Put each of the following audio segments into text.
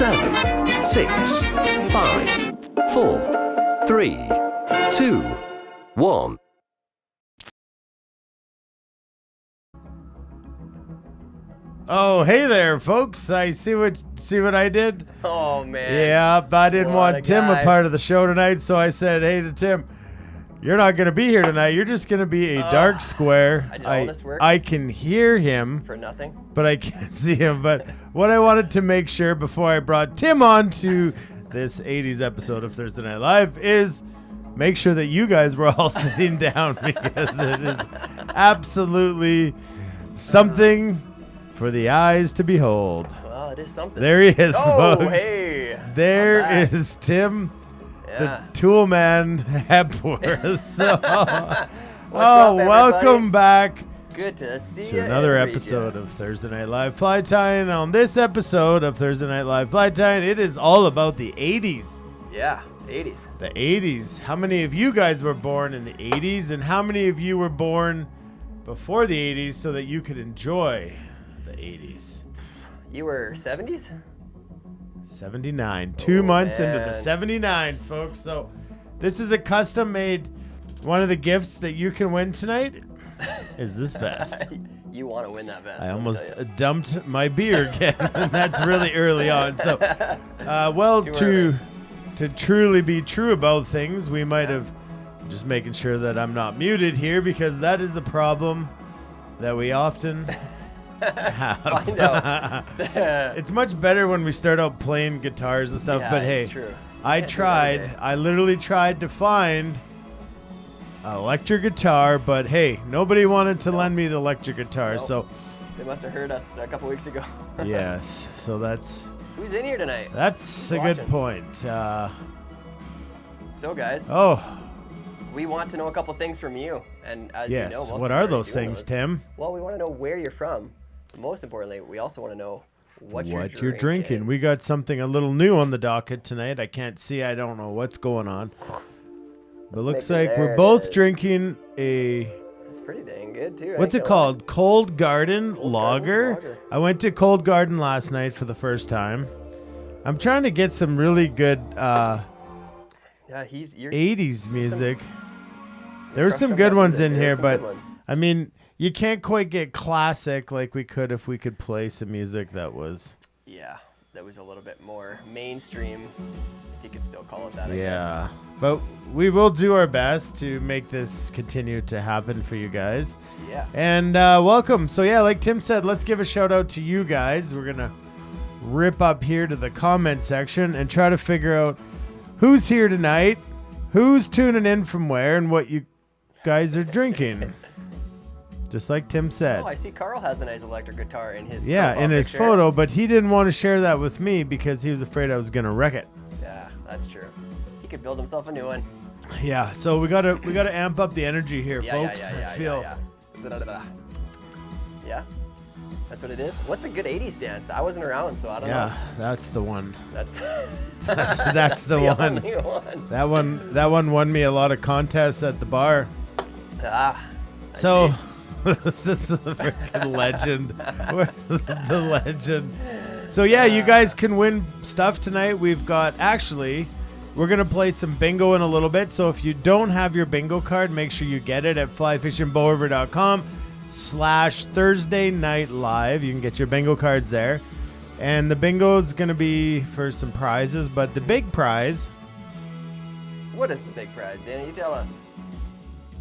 7, 6, 5, 4, 3, 2, 1. Oh, hey there, folks. I see what I did. Oh, man. Yeah, I didn't want Tim a part of the show tonight, so I said, hey to Tim, you're not going to be here tonight. You're just going to be a dark square. I did all this work. I can hear him. For nothing? But I can't see him. But what I wanted to make sure before I brought Tim on to this 80s episode of Thursday Night Live is make sure that you guys were all sitting down, because it is absolutely something for the eyes to behold. Well, it is something. There he is, folks. Hey. There is Tim, the tool man Hepworth. So, welcome back. Good to see you. To another episode of Thursday Night Live Fly Tying. On this episode of Thursday Night Live Fly Tying, it is all about the 80s. Yeah, the 80s. The 80s. How many of you guys were born in the 80s, and how many of you were born before the 80s so that you could enjoy the 80s? You were 70s? 79. 2 months into the 79s, folks. So this is a custom-made, one of the gifts that you can win tonight is this vest. You want to win that vest. I almost dumped my beer again, and that's really early on. So, to truly be true about things, we might have just making sure that I'm not muted here, because that is a problem that we often have. Find out. It's much better when we start out playing guitars and stuff, but hey, true. I literally tried to find an electric guitar, but hey, nobody wanted to lend me the electric guitar, so they must have heard us a couple weeks ago. yes, so that's who's in here tonight. That's a good point. So guys, we want to know a couple things from you, and as you know, what are those things, Tim? Well, we want to know where you're from. Most importantly, we also want to know what you're drinking. We got something a little new on the docket tonight. I can't see. I don't know what's going on. But looks like we're both drinking a... It's pretty dang good, too. What's it called? Cold Garden Lager. I went to Cold Garden last night for the first time. I'm trying to get some really good 80s music. There were some good ones in here, but I mean, you can't quite get classic like we could if we could play some music that was... Yeah, that was a little bit more mainstream, if you could still call it that, I guess. But we will do our best to make this continue to happen for you guys. Yeah. And welcome. So yeah, like Tim said, let's give a shout out to you guys. We're going to rip up here to the comment section and try to figure out who's here tonight, who's tuning in from where, and what you guys are drinking. Just like Tim said. Oh, I see Carl has a nice electric guitar in his his photo, but he didn't want to share that with me because he was afraid I was going to wreck it. Yeah, that's true. He could build himself a new one. Yeah, so we gotta amp up the energy here, folks. Yeah, that's what it is. What's a good 80s dance? I wasn't around, so I don't know. Yeah, that's the one. That's the one. Only one. That one won me a lot of contests at the bar. So this is the freaking legend. The legend. So yeah, you guys can win stuff tonight. We've got we're going to play some bingo in a little bit. So if you don't have your bingo card, make sure you get it at flyfishingbowiver.com/Thursday Night Live. You can get your bingo cards there. And the bingo is going to be for some prizes, but the big prize... What is the big prize, Danny? You tell us.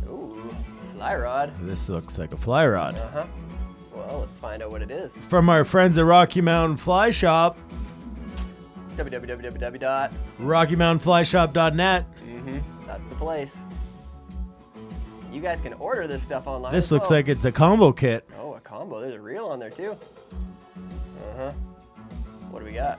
Ooh, fly rod. This looks like a fly rod. Uh-huh. Well, let's find out what it is. From our friends at Rocky Mountain Fly Shop. www.rockymountainflyshop.net. That's the place. You guys can order this stuff online. This looks like it's a combo kit. Oh, a combo. There's a reel on there too. What do we got?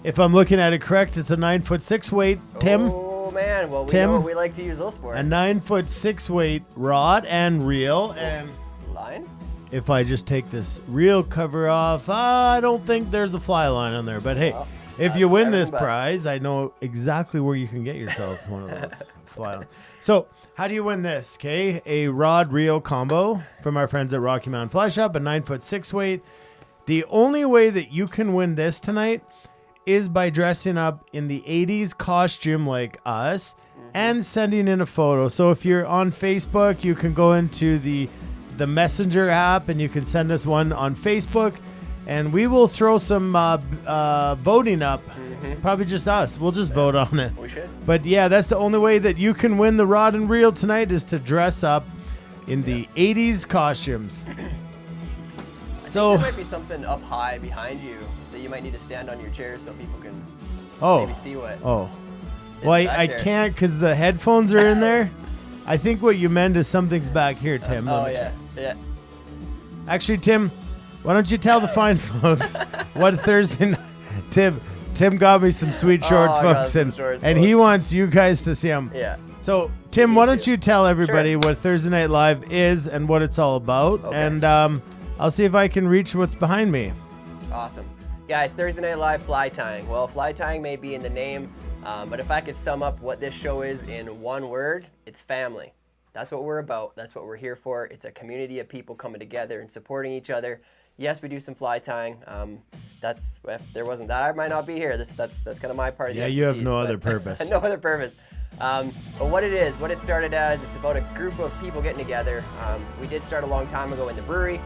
If I'm looking at it correct, it's a 9'6" weight, Tim. Oh man, well we know what we like to use those for. A 9'6" weight rod and reel and line. If I just take this reel cover off, I don't think there's a fly line on there. But hey, if you win this prize, I know exactly where you can get yourself one of those fly lines. So how do you win this? Okay, a rod reel combo from our friends at Rocky Mountain Fly Shop, a 9'6" weight. The only way that you can win this tonight is by dressing up in the 80s costume like us and sending in a photo. So if you're on Facebook, you can go into the Messenger app and you can send us one on Facebook, and we will throw some voting up. Probably just us. We'll just vote on it. We should. But yeah, that's the only way that you can win the rod and reel tonight is to dress up in the 80s costumes. So there might be something up high behind you that you might need to stand on your chair so people can maybe see what. Oh. Well, I can't because the headphones are in there. I think what you meant is something's back here, Tim. Yeah. Actually, Tim, why don't you tell the fine folks what Thursday night... Tim got me some sweet shorts, folks, and he wants you guys to see them. Yeah. So, Tim, why don't you tell everybody what Thursday Night Live is and what it's all about, and I'll see if I can reach what's behind me. Awesome. Guys, Thursday Night Live fly tying. Well, fly tying may be in the name, but if I could sum up what this show is in one word, it's family. That's what we're about. That's what we're here for. It's a community of people coming together and supporting each other. Yes, we do some fly tying. If there wasn't that, I might not be here. That's kind of my part of the you have no other purpose. No other purpose. But what it started as, it's about a group of people getting together. We did start a long time ago in the brewery,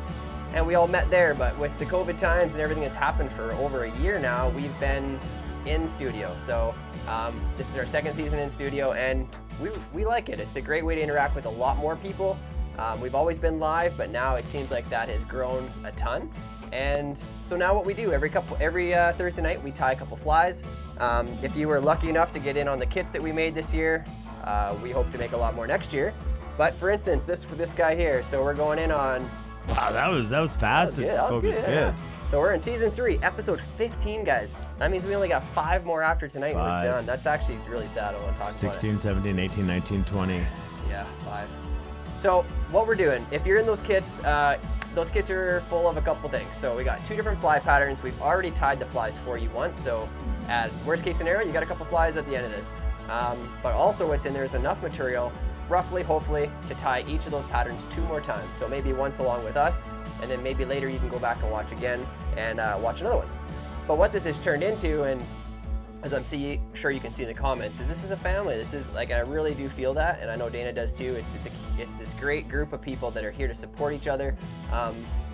and we all met there. But with the COVID times and everything that's happened for over a year now, we've been in studio. So this is our second season in studio, and we like it. It's a great way to interact with a lot more people. We've always been live, but now it seems like that has grown a ton. And so now what we do, every Thursday night, we tie a couple flies. If you were lucky enough to get in on the kits that we made this year, we hope to make a lot more next year. But for instance, this guy here, so we're going in on... Wow, that was fast. That was good. Yeah. So we're in season 3, episode 15, guys. That means we only got 5 more after tonight. 5. We're done. That's actually really sad. I want to talk 16, about it. 17, 18, 19, 20. Yeah, 5. So what we're doing, if you're in those kits are full of a couple things. So we got 2 different fly patterns. We've already tied the flies for you once. So at worst case scenario, you got a couple flies at the end of this. But also what's in there is enough material, roughly, hopefully, to tie each of those patterns 2 more times. So maybe once along with us, and then maybe later you can go back and watch again and watch another one. But what this has turned into, and as I'm sure you can see in the comments, is this is a family. This is like, I really do feel that, and I know Dana does too. It's this great group of people that are here to support each other.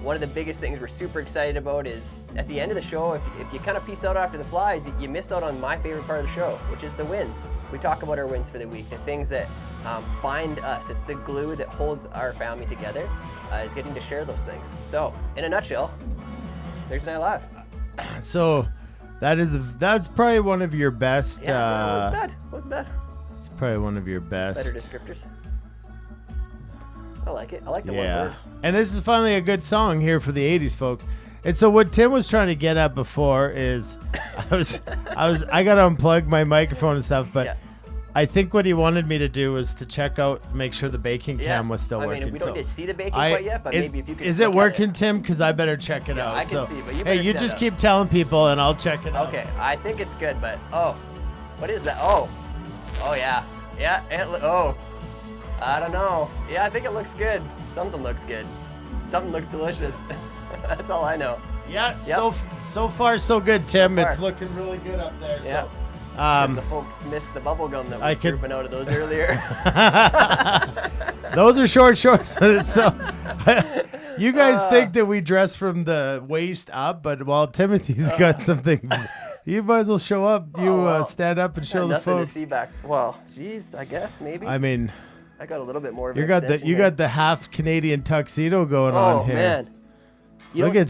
One of the biggest things we're super excited about is at the end of the show, if you kind of peace out after the flies, you missed out on my favorite part of the show, which is the wins. We talk about our wins for the week, the things that bind us. It's the glue that holds our family together, is getting to share those things. So, in a nutshell, Thursday Night Live. So, that's probably one of your best. Yeah, it wasn't bad. It's probably one of your best. Better descriptors. I like it. I like the one word. And this is finally a good song here for the 80s, folks. And so what Tim was trying to get at before is, I got to unplug my microphone and stuff, but I think what he wanted me to do was to check out, make sure the baking cam was still working. I mean, we don't get to see the baking quite yet, but maybe if you can. Is it working, Tim? Because I better check it out. I can see, but you better you just keep telling people, and I'll check it out. Okay, I think it's good, but what is that? Oh yeah, I don't know. Yeah, I think it looks good. Something looks good. Something looks delicious. That's all I know. Yeah. Yep. So far so good, Tim. It's looking really good up there. Yeah. So. The folks missed the bubble gum that was drooping out of those earlier. Those are short shorts. So you guys think that we dress from the waist up, but while Timothy's got something, you might as well show up. You stand up and show the folks. To see back. Well, geez, I guess maybe. I mean, I got a little bit more of you got the half Canadian tuxedo going on here. Oh man. Look at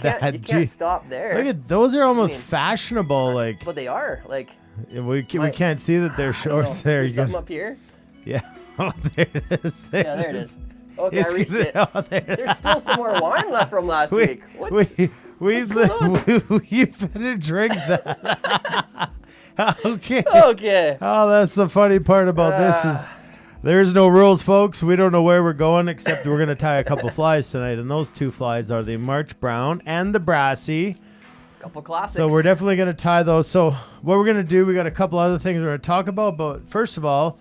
that. You can't stop there. Look at those are almost fashionable, like. But they are like. We can't see that they're shorts there. Is there something up here? Yeah. Oh, there it is. There it is. Okay, I reached it. There's still some more wine left from last week. What's you better drink that. Okay. Okay. Oh, that's the funny part about this is. There's no rules, folks. We don't know where we're going, except we're going to tie a couple flies tonight. And those 2 flies are the March Brown and the Brassie. Couple classics. So we're definitely going to tie those. So what we're going to do, we got a couple other things we're going to talk about. But first of all,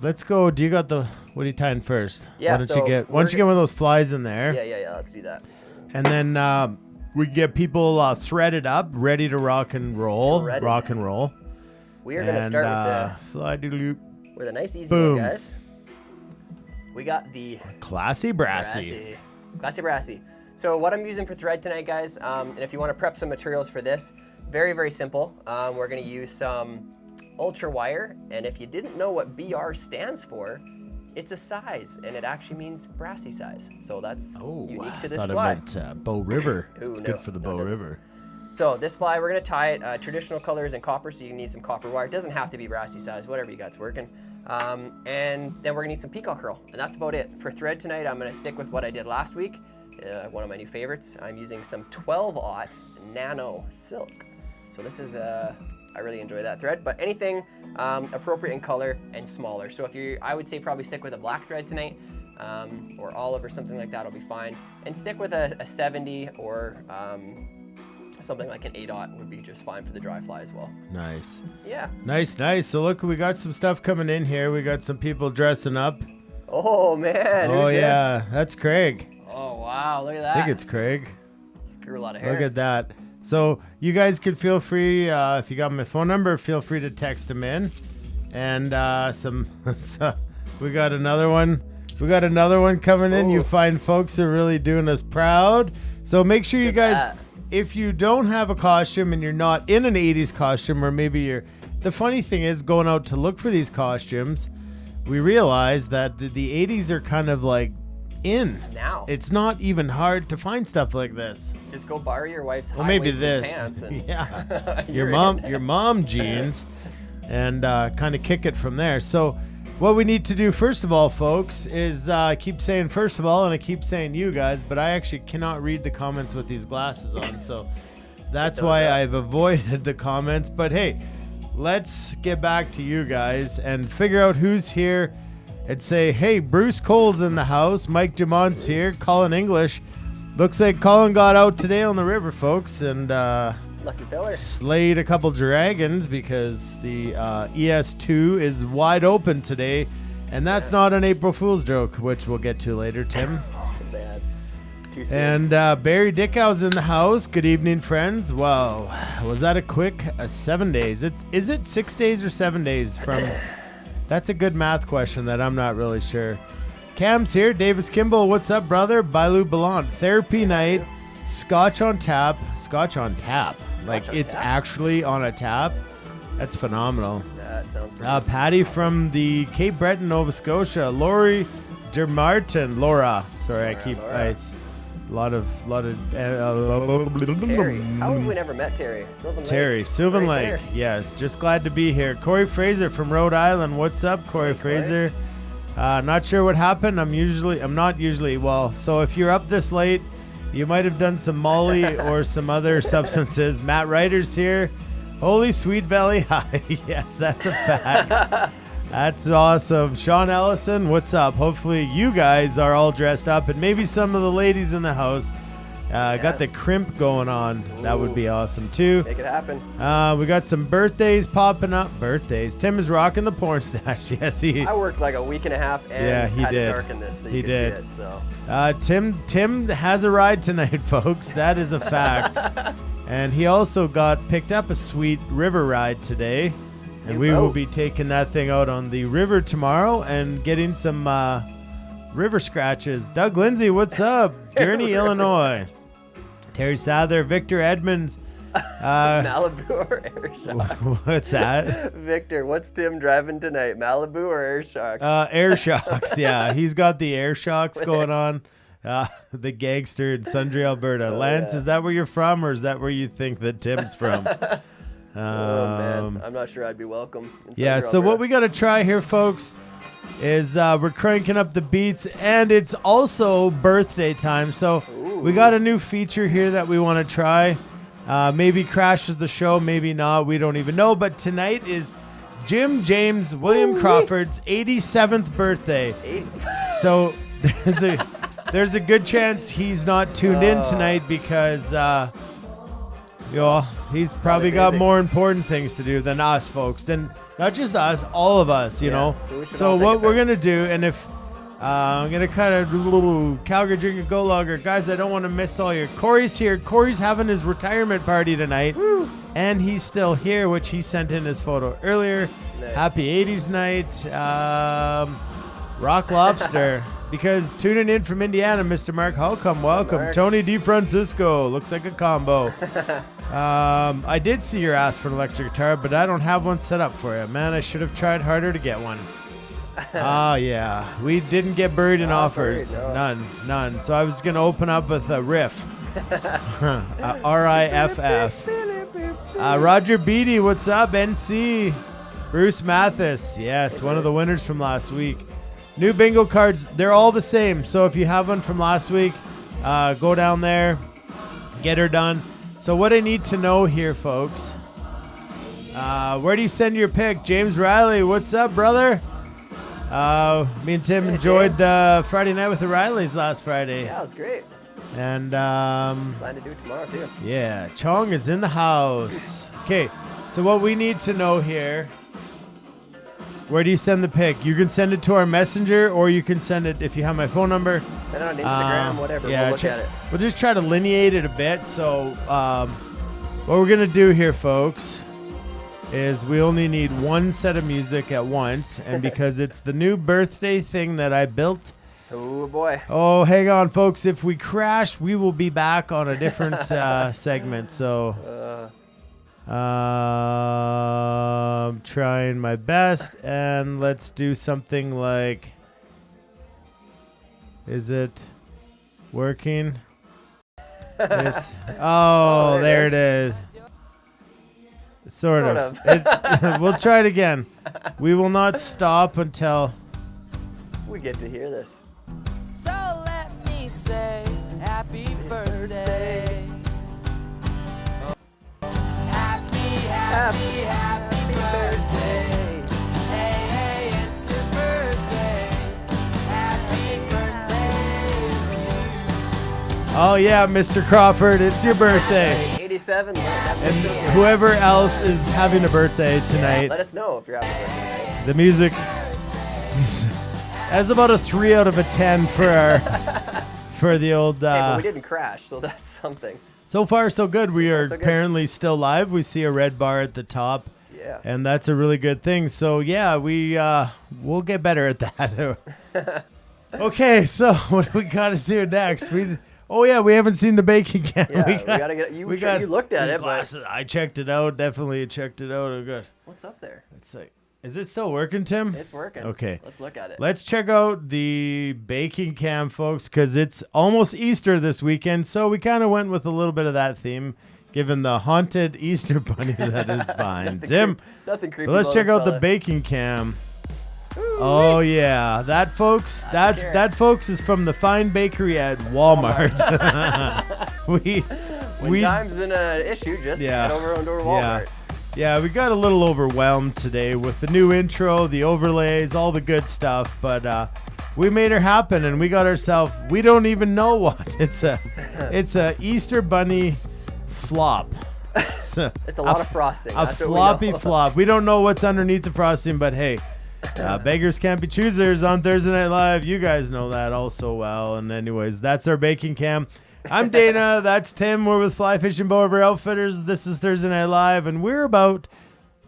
let's go. What are you tying first? Yeah. Why don't you get one of those flies in there? Yeah. Let's do that. And then We get people threaded up, ready to rock and roll. Threaded. Rock and roll. We are going to start with a nice easy Boom. one, guys. We got the Classy Brassie. Classy Brassie. So what I'm using for thread tonight, guys, and if you want to prep some materials for this, very, very simple. We're going to use some ultra wire, and if you didn't know what BR stands for, it's a size, and it actually means Brassie size. So that's unique to this fly. It meant Bow River. Ooh, It's no, good for the Bow River. So this fly, we're going to tie it traditional colors in copper, so you need some copper wire. It doesn't have to be Brassie size, whatever you got's working. And then we're going to need some peacock curl, and that's about it. For thread tonight, I'm going to stick with what I did last week. One of my new favorites. I'm using some 12-aught nano silk. So this is, I really enjoy that thread, but anything appropriate in color and smaller. So if I would say probably stick with a black thread tonight, or olive or something like that will be fine. And stick with a 70 or something like an 8-aught would be just fine for the dry fly as well. Nice. Yeah. Nice. So look, we got some stuff coming in here. We got some people dressing up. Oh man. Oh who's yeah, this? that's Craig. Oh wow, look at that. I think it's Craig. Grew a lot of hair. Look at that. So you guys could feel free, if you got my phone number, feel free to text him in. And we got another one. We got another one coming in. You fine folks are really doing us proud. So make sure you guys, if you don't have a costume and you're not in an 80s costume, or maybe you're, the funny thing is going out to look for these costumes, we realize that the 80s are kind of like in now. It's not even hard to find stuff like this. Just go borrow your wife's maybe high-waisted this. pants and Yeah. your mom jeans, and kind of kick it from there. So what we need to do first of all, folks, is I keep saying first of all, and I keep saying you guys, but I actually cannot read the comments with these glasses on. So that's why I've avoided the comments. But hey, let's get back to you guys and figure out who's here. And say, hey, Bruce Cole's in the house. Mike Dumont's here. Colin English. Looks like Colin got out today on the river, folks, and lucky feller. Slayed a couple dragons because the ES2 is wide open today. And that's not an April Fool's joke, which we'll get to later, Tim. Bad. Too soon. And Barry Dickhow's in the house. Good evening, friends. Wow. Was that a quick 7 days? Is it 6 days or 7 days from... That's a good math question that I'm not really sure. Cam's here. Davis Kimball, what's up, brother? Bailu Balant. Therapy night. Scotch on tap. Scotch on tap. Like it's actually on a tap. That's phenomenal. That sounds pretty Patty from the Cape Breton, Nova Scotia. Lori DeMartin. Laura. Sorry, Laura. It's a lot of. Terry. How have we never met Terry? Sylvan Lake. Sylvan Right Lake. there. Yes, just glad to be here. Corey Fraser from Rhode Island. What's up, Corey Fraser? Not sure what happened. I'm not usually well. So if you're up this late, you might have done some Molly or some other substances. Matt Ryder's here. Holy Sweet Valley High. Yes, that's a fact. That's awesome. Sean Ellison, what's up? Hopefully you guys are all dressed up, and maybe some of the ladies in the house got the crimp going on. Ooh. That would be awesome too. Make it happen. We got some birthdays popping up. Birthdays. Tim is rocking the porn stash. Yes, I worked like a week and a half and he had did. to darken this so you could see it. So. Tim has a ride tonight, folks. That is a fact. And he also got picked up a sweet river ride today. And we will be taking that thing out on the river tomorrow and getting some river scratches. Doug Lindsay, what's up? Gurney, Illinois. Terry Sather, Victor Edmonds. Malibu or Air Shocks? What's that? Victor, what's Tim driving tonight? Malibu or Air Shocks? Air Shocks, yeah. He's got the Air Shocks going on. The gangster in Sundre, Alberta. Lance, is that where you're from, or is that where you think that Tim's from? Oh man, I'm not sure I'd be welcome. Yeah, so what we got to try here, folks, is we're cranking up the beats, and it's also birthday time. So we got a new feature here that we want to try. Maybe crashes the show, maybe not. We don't even know. But tonight is Jim James William Crawford's 87th birthday. So there's a good chance he's not tuned in tonight because he's probably got more important things to do than us, folks. Then not just us, all of us, you know. So what we're gonna do, and if I'm going to cut a little Calgary Drink and Go Logger. Guys, I don't want to miss all your... Corey's here. Corey's having his retirement party tonight. Woo. And he's still here, which he sent in his photo earlier. Nice. Happy 80s night. Rock Lobster. Because tuning in from Indiana, Mr. Mark Holcomb. Welcome. Mark? Tony DeFrancisco. Looks like a combo. I did see your ask for an electric guitar, but I don't have one set up for you. Man, I should have tried harder to get one. Oh, yeah. We didn't get buried in offers. No. None. So I was going to open up with a riff. R-I-F-F. Roger Beatty, what's up? NC. Bruce Mathis. Yes, one of the winners from last week. New bingo cards. They're all the same. So if you have one from last week, go down there. Get her done. So what I need to know here, folks. Where do you send your pick? James Riley, what's up, brother? Me and Tim enjoyed Friday night with the Rileys last Friday. Yeah, it was great. And Plan to do it tomorrow too. yeah, Chong is in the house. Okay, so what we need to know here, where do you send the pic? You can send it to our messenger, or you can send it, if you have my phone number. Send it on Instagram, whatever. Yeah, We'll look at it. We'll just try to lineate it a bit. So what we're going to do here, folks, is we only need one set of music at once. And because it's the new birthday thing that I built. Oh, boy. Oh, hang on, folks. If we crash, we will be back on a different segment. So I'm trying my best. And let's do something like... Is it working? It's... Oh, there it is. Sort of. We'll try it again. We will not stop until... We get to hear this. So let me say happy birthday. Happy birthday. Hey, it's your birthday. Happy birthday. Oh, yeah, Mr. Crawford, it's your birthday. 87. And whoever else is having a birthday tonight, Let us know if you're having a birthday. the music has about a 3 out of a 10 for our for the old. Hey, but we didn't crash, so that's something. So far, so good. We are so good. apparently still live. We see a red bar at the top, Yeah. and that's a really good thing. So yeah, we'll get better at that. Okay, so what do we got to do next? We haven't seen the baking can. Yeah, we gotta get you looked at these it, glasses. I checked it out. Definitely checked it out. Oh, good. What's up there? It's like, is it still working, Tim? It's working. Okay. Let's look at it. Let's check out the baking cam, folks, because it's almost Easter this weekend. So we kind of went with a little bit of that theme, given the haunted Easter bunny that is behind Tim. Nothing creepy. But let's about check this out the fella. baking cam. Oh yeah, that folks, that folks is from the Fine Bakery at Walmart. When time's in an issue, just head over to Walmart. Yeah, we got a little overwhelmed today with the new intro, the overlays, all the good stuff, but we made her happen, and we got ourselves, we don't even know what. It's a Easter bunny flop. It's a lot of frosting. That's what we floppy know. flop. We don't know what's underneath the frosting, but hey, beggars can't be choosers on Thursday Night Live. You guys know that all so well. And anyways, that's our baking cam. I'm Dana. That's Tim. We're with Fly Fishing Bow River Outfitters. This is Thursday Night Live, and we're about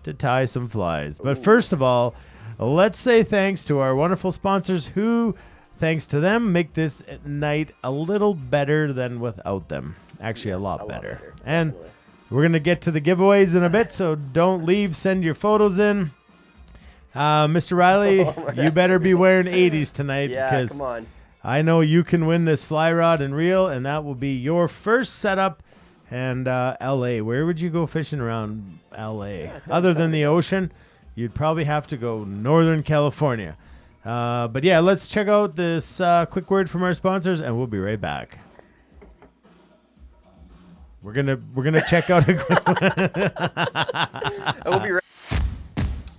to tie some flies. But first of all, let's say thanks to our wonderful sponsors who, thanks to them, make this night a little better than without them. Actually, a lot better. And Definitely. we're going to get to the giveaways in a bit, so don't leave. Send your photos in. Mr. Riley, you better be wearing 80s tonight, Yeah, because come on. I know you can win this fly rod and reel, and that will be your first setup. And LA, where would you go fishing around LA? Other than the ocean, you'd probably have to go Northern California. But yeah, let's check out this quick word from our sponsors, and we'll be right back. We're gonna check out a quick We'll be right.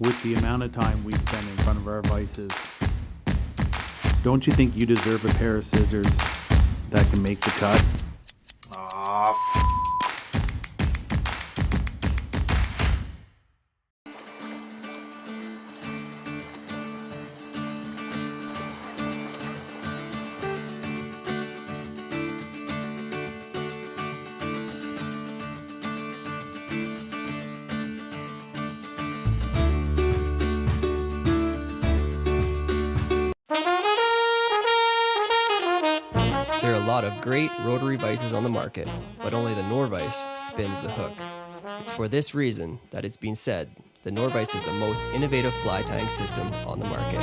With the amount of time we spend in front of our vices, don't you think you deserve a pair of scissors that can make the cut? lot of great rotary vices on the market, but only the Norvise spins the hook. It's for this reason that it's been said the Norvise is the most innovative fly tying system on the market.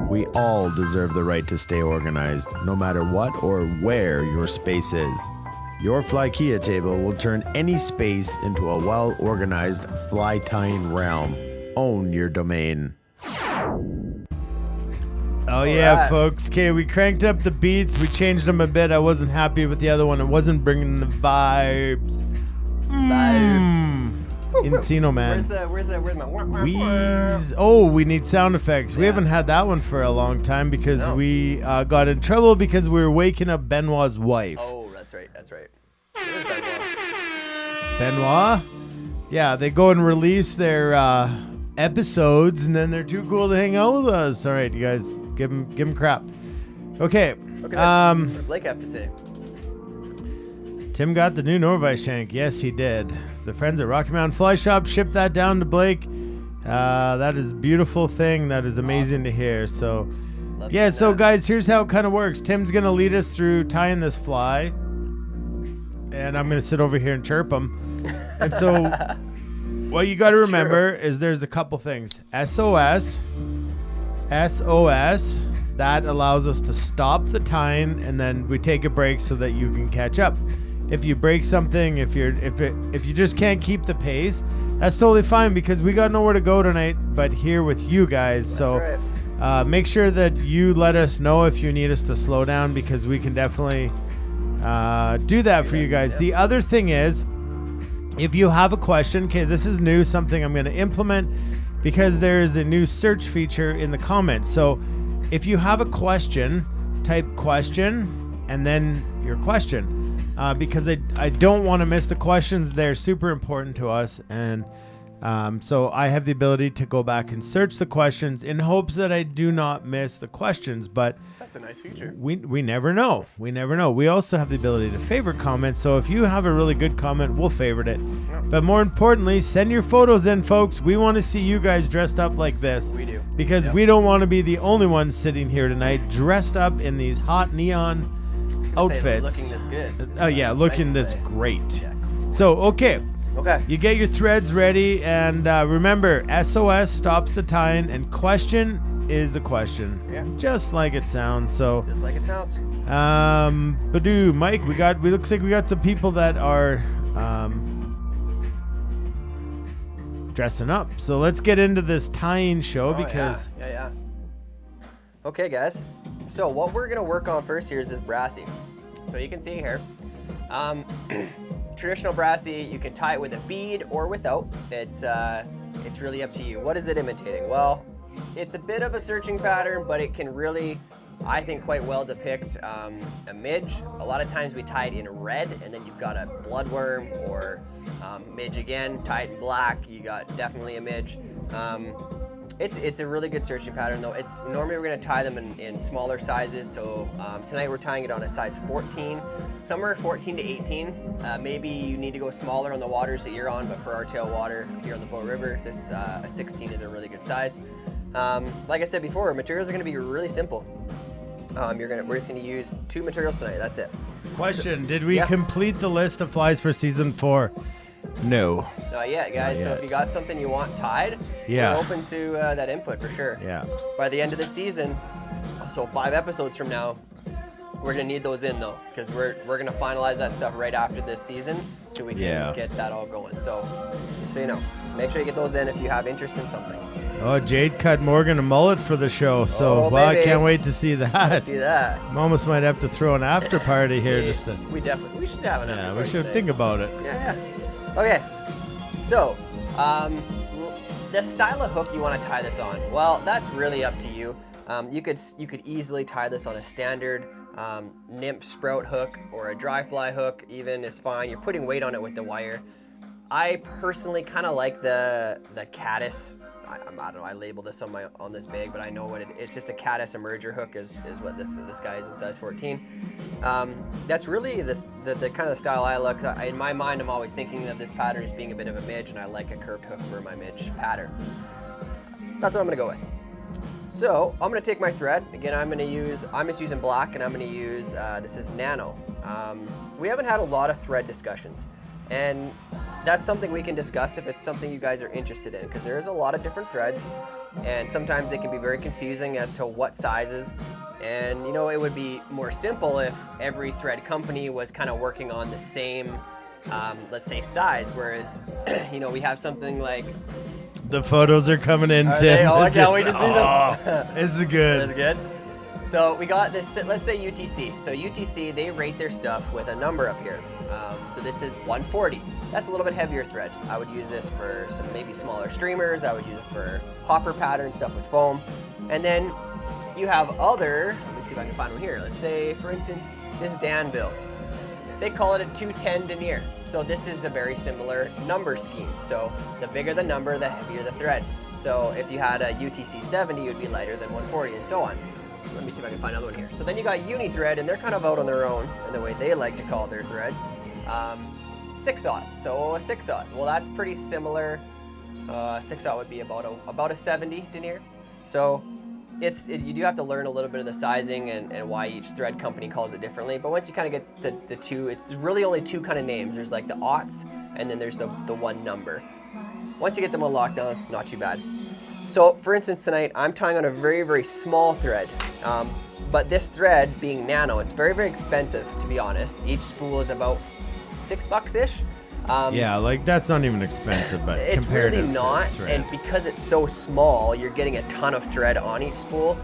We all deserve the right to stay organized, no matter what or where your space is. Your FlyKea table will turn any space into a well-organized fly tying realm. Own your domain. Oh yeah, right. folks. Okay, we cranked up the beats. We changed them a bit. I wasn't happy with the other one. It wasn't bringing the vibes. Encino, man. Where's my Wheeze. Oh, we need sound effects. We Yeah. haven't had that one for a long time because No. we got in trouble because we were waking up Benoit's wife. Oh, that's right. Where's Benoit? Benoit? Yeah, they go and release their episodes, and then they're too cool to hang out with us. All right, you guys, give them crap. Okay. Look at this. What did Blake have to say? Tim got the new Norvise shank. Yes, he did. The friends at Rocky Mountain Fly Shop shipped that down to Blake. That is a beautiful thing. That is amazing to hear. So, Love yeah, seeing so that. guys, here's how it kind of works. Tim's going to lead us through tying this fly, and I'm going to sit over here and chirp him. And so, what you got to That's remember is there's a couple things. SOS, that allows us to stop the tying, and then we take a break so that you can catch up. If you break something, if you just can't keep the pace, that's totally fine because we got nowhere to go tonight but here with you guys. So right. make sure that you let us know if you need us to slow down because we can definitely do that for you guys. The other thing is, if you have a question, okay, this is new, something I'm going to implement because there is a new search feature in the comments. So if you have a question, type question and then your question. Because I don't want to miss the questions. They're super important to us. And so I have the ability to go back and search the questions in hopes that I do not miss the questions. But That's a nice feature. we never know. We never know. We also have the ability to favorite comments. So if you have a really good comment, we'll favorite it. But more importantly, send your photos in, folks. We want to see you guys dressed up like this. We do. Because we don't want to be the only ones sitting here tonight dressed up in these hot neon outfits. Looking this good. Oh yeah, That's looking nice to this say. great. Yeah. So okay, Okay. you get your threads ready, and remember, SOS stops the tying, and question is a question, Yeah. just like it sounds. So, Just like it sounds. Badoo, Mike, we looks like we got some people that are dressing up. So let's get into this tying show because Yeah. Okay, guys. So what we're gonna work on first here is this Brassie. So you can see here, traditional Brassie, you can tie it with a bead or without. It's really up to you. What is it imitating? Well, it's a bit of a searching pattern, but it can really, I think, quite well depict a midge. A lot of times we tie it in red, and then you've got a bloodworm or midge again. Tie it in black, you got definitely a midge. It's a really good searching pattern though. It's normally we're going to tie them in smaller sizes. So tonight we're tying it on a size 14, somewhere 14 to 18. Maybe you need to go smaller on the waters that you're on, but for our tail water here on the Bow River, this a 16 is a really good size. Like I said before, materials are going to be really simple. We're just going to use 2 materials tonight. That's it. question: did we Yeah. complete the list of flies for season 4? No. Not yet, guys. Not So if yet. you got something you want tied, Yeah. we're open to that input for sure. Yeah. By the end of the season, so 5 episodes from now, we're gonna need those in though, because we're gonna finalize that stuff right after this season, so we can get that all going. So, just so you know, make sure you get those in if you have interest in something. Oh, Jade cut Morgan a mullet for the show, so Oh, well, I baby. can't wait to see that. Let's see that. Almost might have to throw an after party here just to. We should have an Yeah, after we party should today. think about it. Yeah. Okay. So, the style of hook you want to tie this on, well, that's really up to you. You could easily tie this on a standard nymph sprout hook or a dry fly hook even is fine. You're putting weight on it with the wire. I personally kind of like the caddis. I don't know. I label this on this bag, but I know what it's just a caddis emerger hook is what this guy is in size 14. That's really the kind of the style I look. In my mind, I'm always thinking of this pattern as being a bit of a midge, and I like a curved hook for my midge patterns. That's what I'm gonna go with. So I'm gonna take my thread. Again, I'm just using black, and I'm gonna use, this is nano. We haven't had a lot of thread discussions, and that's something we can discuss if it's something you guys are interested in, because there is a lot of different threads, and sometimes they can be very confusing as to what sizes. And you know, it would be more simple if every thread company was kind of working on the same, let's say, size, whereas, you know, we have something like, The photos are coming in, Are Tim. they? Oh, I can't wait to see them. Oh, this is good. That's good. So we got this, let's say UTC. So UTC, they rate their stuff with a number up here. So this is 140. That's a little bit heavier thread. I would use this for some maybe smaller streamers. I would use it for hopper pattern stuff with foam. And then you have other, let me see if I can find one here. Let's say, for instance, this Danville. They call it a 210 denier. So this is a very similar number scheme. So the bigger the number, the heavier the thread. So if you had a UTC 70, it would be lighter than 140 and so on. Let me see if I can find another one here. So then you got uni thread, and they're kind of out on their own in the way they like to call their threads. 6/0, so a 6/0. Well, that's pretty similar. 6/0 would be about a 70 denier. So you do have to learn a little bit of the sizing and why each thread company calls it differently. But once you kind of get the two, it's really only two kind of names. There's like the aughts, and then there's the one number. Once you get them all locked down, not too bad. So for instance, tonight I'm tying on a very, very small thread. But this thread being nano, it's very, very expensive, to be honest. Each spool is about $6-ish. Yeah, like that's not even expensive, but It's comparative really not, to thread. and because it's so small, you're getting a ton of thread on each spool.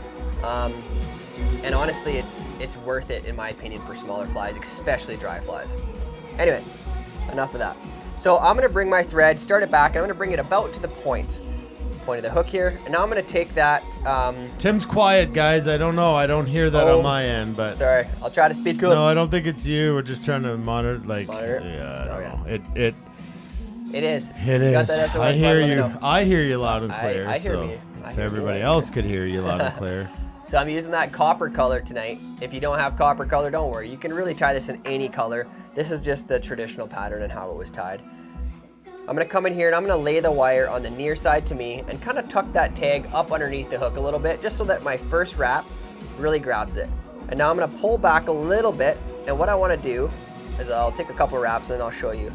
And honestly, it's worth it in my opinion for smaller flies, especially dry flies. Anyways, enough of that. So I'm gonna bring my thread, start it back, and I'm gonna bring it about to the point of the hook here, and now I'm gonna take that. Tim's quiet, guys. I don't know. I don't hear that Oh, on my end, but Sorry, I'll try to speak cool. no, I don't think it's you. We're just trying to monitor. Like, Monitor? yeah, I don't Okay. know. It is. It You got is. that SOS I button, hear let me you. know. I hear you loud and I clear. hear so me. I if hear everybody me. else could hear you loud and clear. So I'm using that copper color tonight. If you don't have copper color, don't worry. You can really tie this in any color. This is just the traditional pattern and how it was tied. I'm gonna come in here and I'm gonna lay the wire on the near side to me and kind of tuck that tag up underneath the hook a little bit, just so that my first wrap really grabs it. And now I'm gonna pull back a little bit, and what I wanna do is I'll take a couple wraps and I'll show you.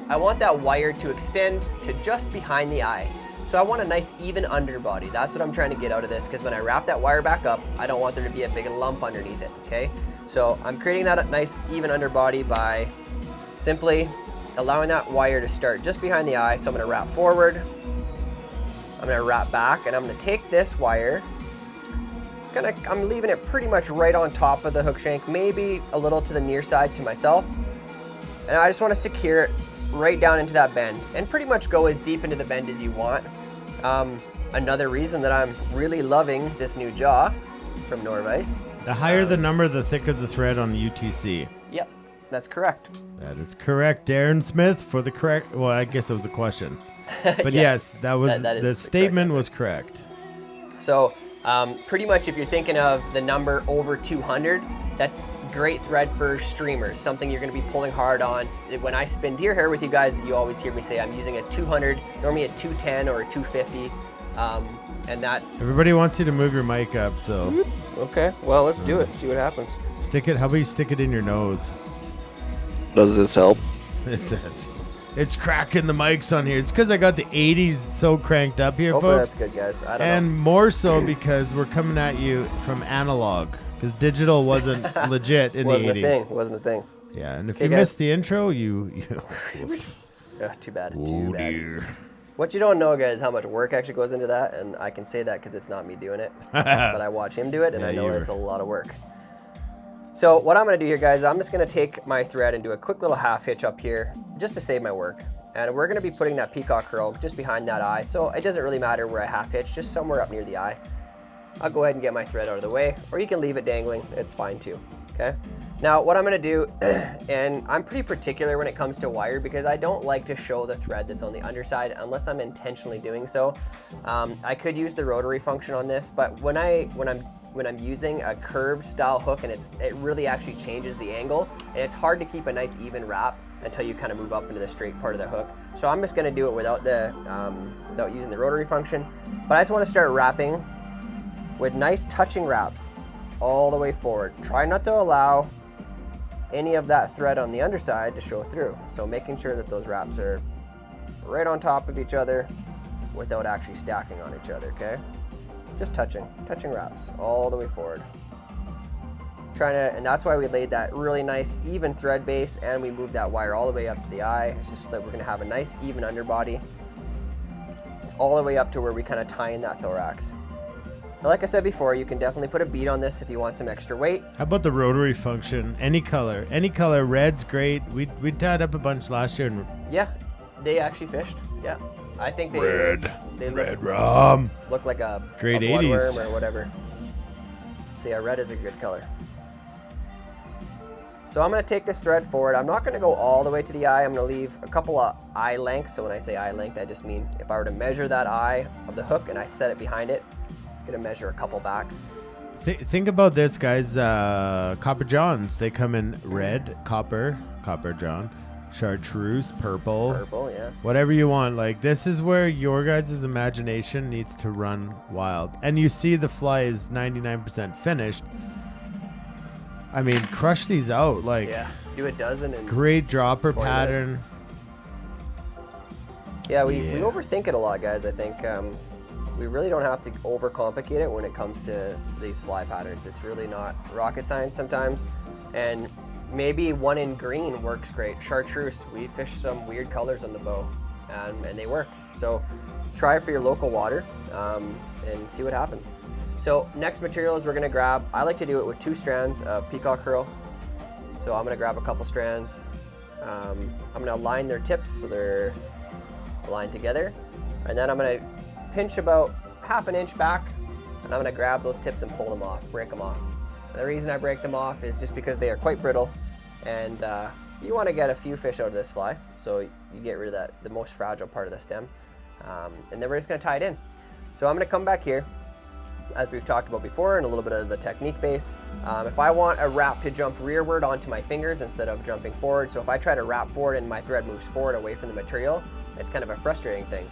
I want that wire to extend to just behind the eye. So I want a nice even underbody. That's what I'm trying to get out of this, because when I wrap that wire back up, I don't want there to be a big lump underneath it, okay? So I'm creating that nice even underbody by simply allowing that wire to start just behind the eye. So I'm gonna wrap forward, I'm gonna wrap back, and I'm gonna take this wire, I'm leaving it pretty much right on top of the hook shank, maybe a little to the near side to myself. And I just wanna secure it right down into that bend and pretty much go as deep into the bend as you want. Another reason that I'm really loving this new jaw from Norvise. The higher the number, the thicker the thread on the UTC. Yep, that's correct. That is correct, Darren Smith, for the correct. Well, I guess it was a question, but Yes, yes, that was that is the the statement correct was correct. So pretty much if you're thinking of the number over 200, that's great thread for streamers, something you're gonna be pulling hard on. When I spin deer hair with you guys, you always hear me say I'm using a 200, normally a 210 or a 250, and that's... Everybody wants you to move your mic up, so Okay, well, let's do it, see what happens. stick it. How about you stick it in your nose? Does this help? It says it's cracking the mics on here. It's because I got the 80s so cranked up here, Hopefully folks. that's good, guys. I don't And more so because we're coming at you from analog, because digital wasn't legit in know. the 80s. Wasn't a thing. Yeah, and if Okay, you guys. missed the intro, you Ugh, too bad, oh too bad. dear. What you don't know, guys, how much work actually goes into that, and I can say that because it's not me doing it, but I watch him do it, and Yeah, I know you it's a were- lot of work. So what I'm gonna do here, guys, I'm just gonna take my thread and do a quick little half hitch up here, just to save my work. And we're gonna be putting that peacock curl just behind that eye, so it doesn't really matter where I half hitch, just somewhere up near the eye. I'll go ahead and get my thread out of the way, or you can leave it dangling, it's fine too, okay? Now what I'm gonna do, and I'm pretty particular when it comes to wire because I don't like to show the thread that's on the underside unless I'm intentionally doing so. I could use the rotary function on this, but when I'm when I'm using a curved style hook, and it really actually changes the angle, and it's hard to keep a nice even wrap until you kind of move up into the straight part of the hook. So I'm just gonna do it without without using the rotary function. But I just wanna start wrapping with nice touching wraps all the way forward. Try not to allow any of that thread on the underside to show through. So making sure that those wraps are right on top of each other without actually stacking on each other, okay? Just touching wraps all the way forward. And that's why we laid that really nice even thread base, and we moved that wire all the way up to the eye. It's just that we're gonna have a nice even underbody all the way up to where we kind of tie in that thorax. Now, like I said before, you can definitely put a bead on this if you want some extra weight. How about the rotary function? Any color, red's great. We tied up a bunch last year. And Yeah, they actually fished. Yeah, I think they red rum. look like a Great bloodworm 80s. or whatever. So yeah, red is a good color. So I'm gonna take this thread forward. I'm not gonna go all the way to the eye. I'm gonna leave a couple of eye lengths. So when I say eye length, I just mean if I were to measure that eye of the hook and I set it behind it, I'm gonna measure a couple back. Think about this, guys. Copper Johns. They come in red, copper John, chartreuse, purple, Yeah. whatever you want. Like, this is where your guys' imagination needs to run wild. And you see the fly is 99% finished. I mean, crush these out. Like, Yeah, do a dozen and great dropper 20 pattern. minutes. Yeah, we Yeah. overthink it a lot, guys. I think we really don't have to overcomplicate it when it comes to these fly patterns. It's really not rocket science sometimes. And maybe one in green works great. Chartreuse, we fish some weird colors on the bow, and they work. So try it for your local water and see what happens. So next materials we're gonna grab, I like to do it with 2 strands of peacock herl. So I'm gonna grab a couple strands. I'm gonna align their tips so they're aligned together. And then I'm gonna pinch about 1/2 inch back, and I'm gonna grab those tips and pull them off, break them off. And the reason I break them off is just because they are quite brittle, and you wanna get a few fish out of this fly, so you get rid of the most fragile part of the stem. And then we're just gonna tie it in. So I'm gonna come back here, as we've talked about before, and a little bit of the technique base. If I want a wrap to jump rearward onto my fingers instead of jumping forward, so if I try to wrap forward and my thread moves forward away from the material, it's kind of a frustrating thing.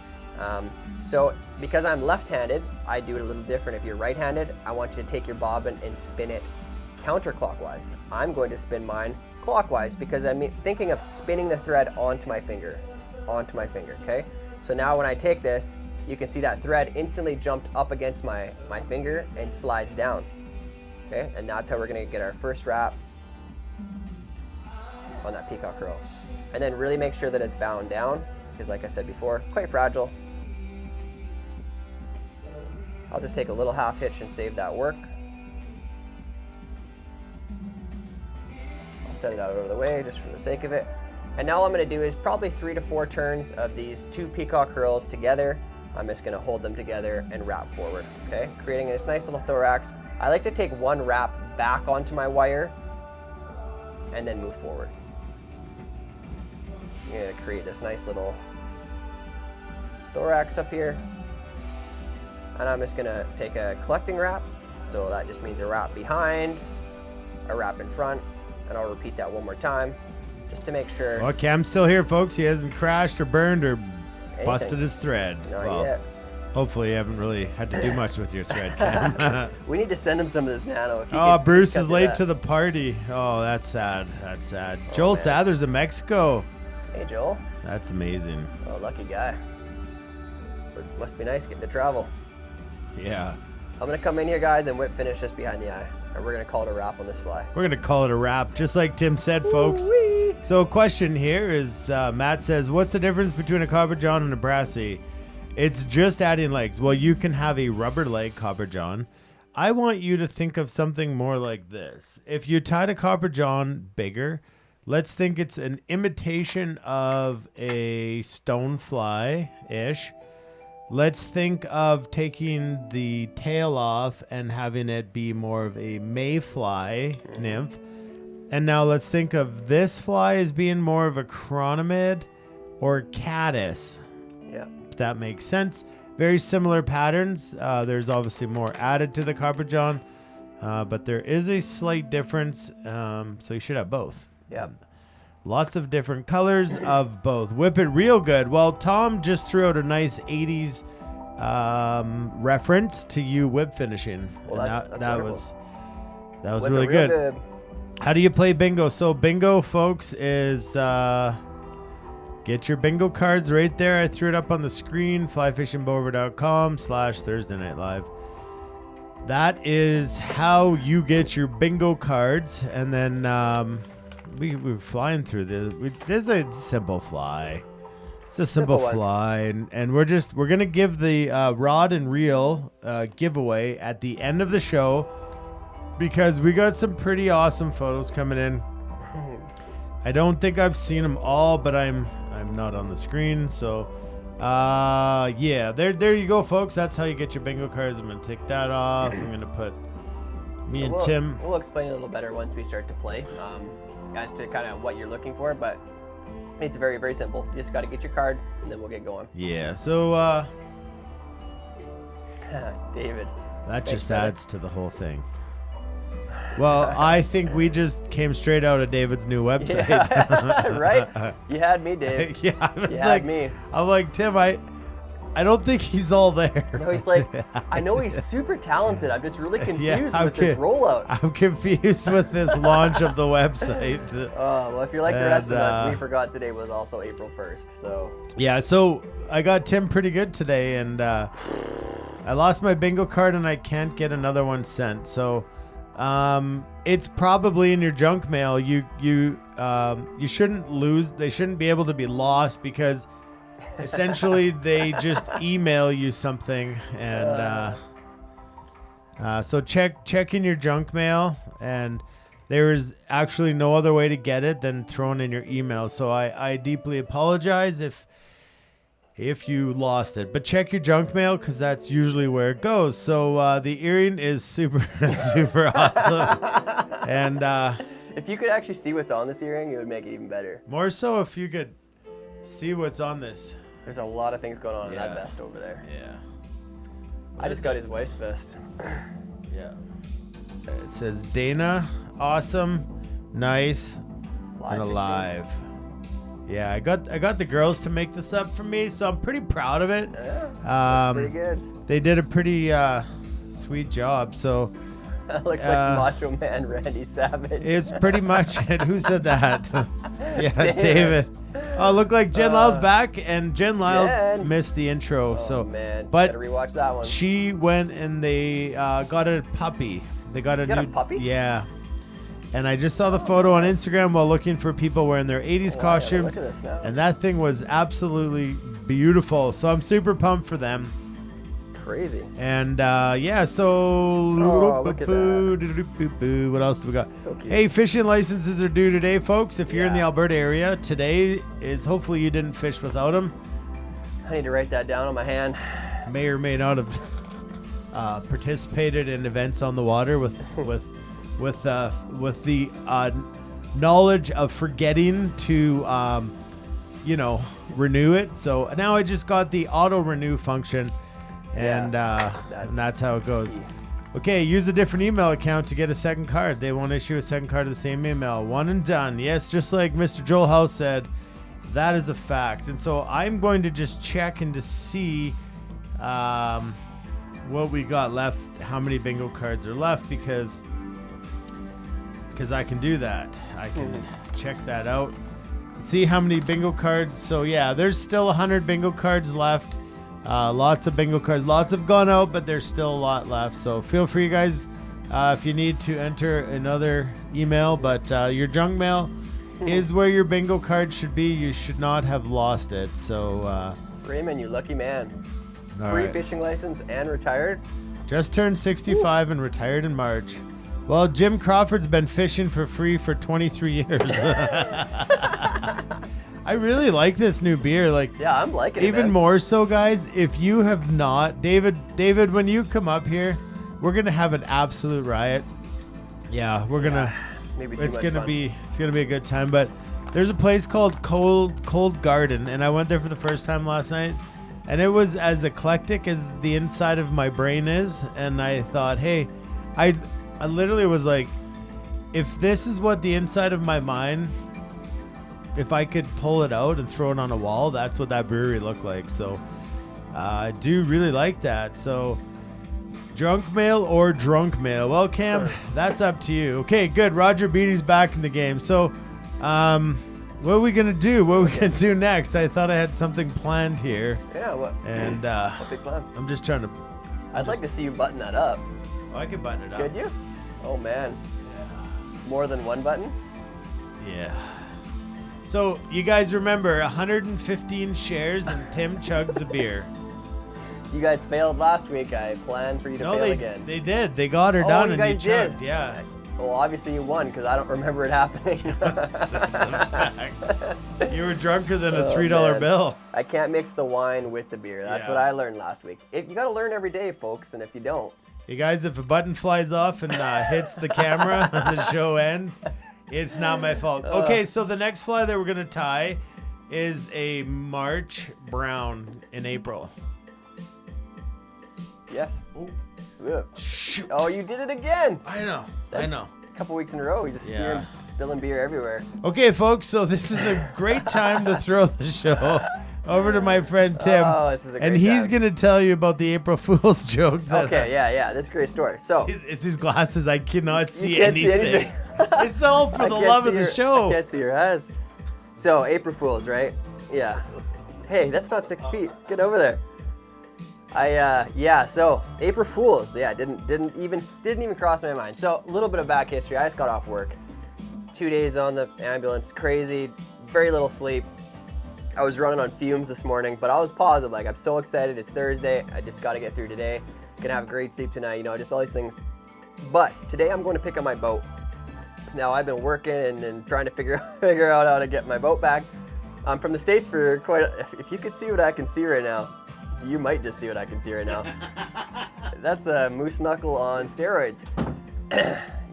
So because I'm left-handed, I do it a little different. If you're right-handed, I want you to take your bobbin and spin it counterclockwise. I'm going to spin mine clockwise because I'm thinking of spinning the thread onto my finger, okay? So now when I take this, you can see that thread instantly jumped up against my finger and slides down, okay? And that's how we're gonna get our first wrap on that peacock herl. And then really make sure that it's bound down, because like I said before, quite fragile. I'll just take a little half hitch and save that work. I'll set it out over the way just for the sake of it. And now all I'm gonna do is probably 3 to 4 turns of these 2 peacock herls together. I'm just gonna hold them together and wrap forward, okay? Creating this nice little thorax. I like to take one wrap back onto my wire and then move forward. I'm gonna create this nice little thorax up here. And I'm just gonna take a collecting wrap. So that just means a wrap behind, a wrap in front, and I'll repeat that one more time just to make sure. Well, Cam's still here, folks. He hasn't crashed or burned or busted his thread. Not yet. Hopefully you haven't really had to do much with your thread, Cam. We need to send him some of this nano. If you Oh, could Bruce cut is late that. to the party. Oh, that's sad. That's sad. Joel man. Sather's in Mexico. Hey, Joel. That's amazing. Oh, lucky guy. Must be nice getting to travel. Yeah. I'm gonna come in here, guys, and whip finish just behind the eye. And we're gonna call it a wrap on this fly. We're going to call it a wrap, just like Tim said, folks. Woo-wee. So a question here is, Matt says, what's the difference between a Copper John and a Brassie? It's just adding legs. Well, you can have a rubber leg Copper John. I want you to think of something more like this. If you tied a Copper John bigger, let's think it's an imitation of a stonefly-ish. Let's think of taking the tail off and having it be more of a mayfly nymph. And now let's think of this fly as being more of a chronomid or caddis. Yeah. If that makes sense. Very similar patterns. There's obviously more added to the Copper John. but there is a slight difference. So you should have both. Yeah. Lots of different colors of both. Whip It Real Good. Well, Tom just threw out a nice 80s reference to you whip finishing. Well, And that's that wonderful. was Whip it really real good. How do you play bingo? So bingo, folks, is get your bingo cards right there. I threw it up on the screen, flyfishingbover.com/Thursday Night Live. That is how you get your bingo cards. And then we're flying through this. This is a simple fly. It's a simple one. fly. And we're going to give the rod and reel giveaway at the end of the show, because we got some pretty awesome photos coming in. I don't think I've seen them all, but I'm not on the screen. So, yeah, there you go, folks. That's how you get your bingo cards. I'm going to take that off. I'm going to put me and Tim. We'll explain it a little better once we start to play as to kind of what you're looking for, but it's very, very simple. You just got to get your card, and then we'll get going. Yeah, so David. that Thanks, just brother. adds to the whole thing. Well, I think we just came straight out of David's new website. Yeah, right? You had me, Dave. Yeah, I was You like, had me. I'm like, Tim, I don't think he's all there. No, he's like, I know he's super talented. I'm just really confused I'm with this kid- rollout. I'm confused with this launch of the website. Oh, well, if you're like the rest of And, us, we forgot today was also April 1st. So, Yeah, so I got Tim pretty good today, and I lost my bingo card, and I can't get another one sent. So it's probably in your junk mail. You shouldn't lose. They shouldn't be able to be lost, because essentially they just email you something, and so check in your junk mail, and there is actually no other way to get it than thrown in your email. So I deeply apologize if you lost it, but check your junk mail, because that's usually where it goes. So the earring is super super awesome, and if you could actually see what's on this earring, it would make it even better. more so if you could see what's on this. There's a lot of things going on in Yeah. that vest over there. Yeah. I just got his wife's vest. Yeah. It says Dana, awesome, nice, Fly and fishing. alive. Yeah, I got the girls to make this up for me, so I'm pretty proud of it. Yeah, pretty good. They did a pretty sweet job. So That looks like Macho Man Randy Savage. it's pretty much it. Who said that? Yeah, David. David. Oh, look like Jen Lyle's back, and Jen Lyle Jen. missed the intro. Oh, so, man, but gotta rewatch that one. she went and they got a puppy. They got a got a new puppy? Yeah. And I just saw the photo on Instagram while looking for people wearing their 80s Oh, I gotta costumes, look at this now. and that thing was absolutely beautiful. So I'm super pumped for them. Crazy. And yeah, so Oh, look at what else do we got? So cute. Hey, fishing licenses are due today, folks. If you're in the Yeah. Alberta area, today is hopefully you didn't fish without them. I need to write that down on my hand. May or may not have participated in events on the water with the knowledge of forgetting to renew it. So now I just got the auto renew function, and that's how it goes. key. Okay, use a different email account to get a second card. They won't issue a second card of the same email. One and done. Yes, just like Mr. Joel House said, that is a fact. And so I'm going to just check and to see what we got left, how many bingo cards are left, because I can do that. I can check that out. See how many bingo cards. So yeah, there's still 100 bingo cards left. Lots of bingo cards. Lots have gone out, but there's still a lot left. So feel free, guys, if you need to enter another email. But your junk mail is where your bingo card should be. You should not have lost it. So Raymond, you lucky man. all Free right. fishing license and retired. Just turned 65 and retired in March. Well, Jim Crawford's been fishing for free for 23 years. I really like this new beer. Like, Yeah, I'm liking it, even man. more so, guys, if you have not, David, when you come up here, we're gonna have an absolute riot. Yeah, we're gonna. Maybe too It's much gonna fun. be a good time. But there's a place called Cold Garden, and I went there for the first time last night, and it was as eclectic as the inside of my brain is. And I thought, hey, I literally was like, if this is what the inside of my mind, if I could pull it out and throw it on a wall, that's what that brewery looked like. So I do really like that. So drunk mail or drunk mail? Well, Cam, that's up to you. Okay, good. Roger Beatty's back in the game. So what are we going to do? What are we going to do next? I thought I had something planned here. Yeah, what? And What big plan? I'm just trying to... I'd like to see you button that up. Oh, I could button it up. Could you? Oh, man. More than one button? Yeah. So you guys remember 115 shares and Tim chugs the beer. You guys failed last week. I planned for you to fail again. They did. They got her Oh, done you and guys you chugged. did? Yeah. Well, obviously you won because I don't remember it happening. That's a fact. You were drunker than a Oh, $3 man. bill. I can't mix the wine with the beer. That's Yeah. what I learned last week. You got to learn every day, folks, and if you don't, You guys, if a button flies off and hits the camera and the show ends, it's not my fault. Okay, so the next fly that we're going to tie is a March Brown in April. yes. Ooh. Shoot. Oh, you did it again. I know. That's I know. A couple weeks in a row, you just Yeah. spilling beer everywhere. Okay, folks, so this is a great time to throw the show over to my friend Tim. Oh, this is a and great he's time. going to tell you about the April Fool's joke. That Okay, yeah, this is a great story. So, It's his glasses. I cannot see can't see anything. anything. It's all for I the can't love see of the your- show. I can't see your eyes. So, April Fools, right? Yeah. Hey, that's not 6 feet. Get over there. So April Fools, didn't even cross my mind. So, a little bit of back history. I just got off work. 2 days on the ambulance, crazy, very little sleep. I was running on fumes this morning, but I was positive. Like, I'm so excited. It's Thursday. I just got to get through today. Gonna have a great sleep tonight. You know, just all these things. But today I'm going to pick up my boat. Now I've been working and trying to figure out how to get my boat back. I'm from the States for if you could see what I can see right now, you might just see what I can see right now. That's a moose knuckle on steroids.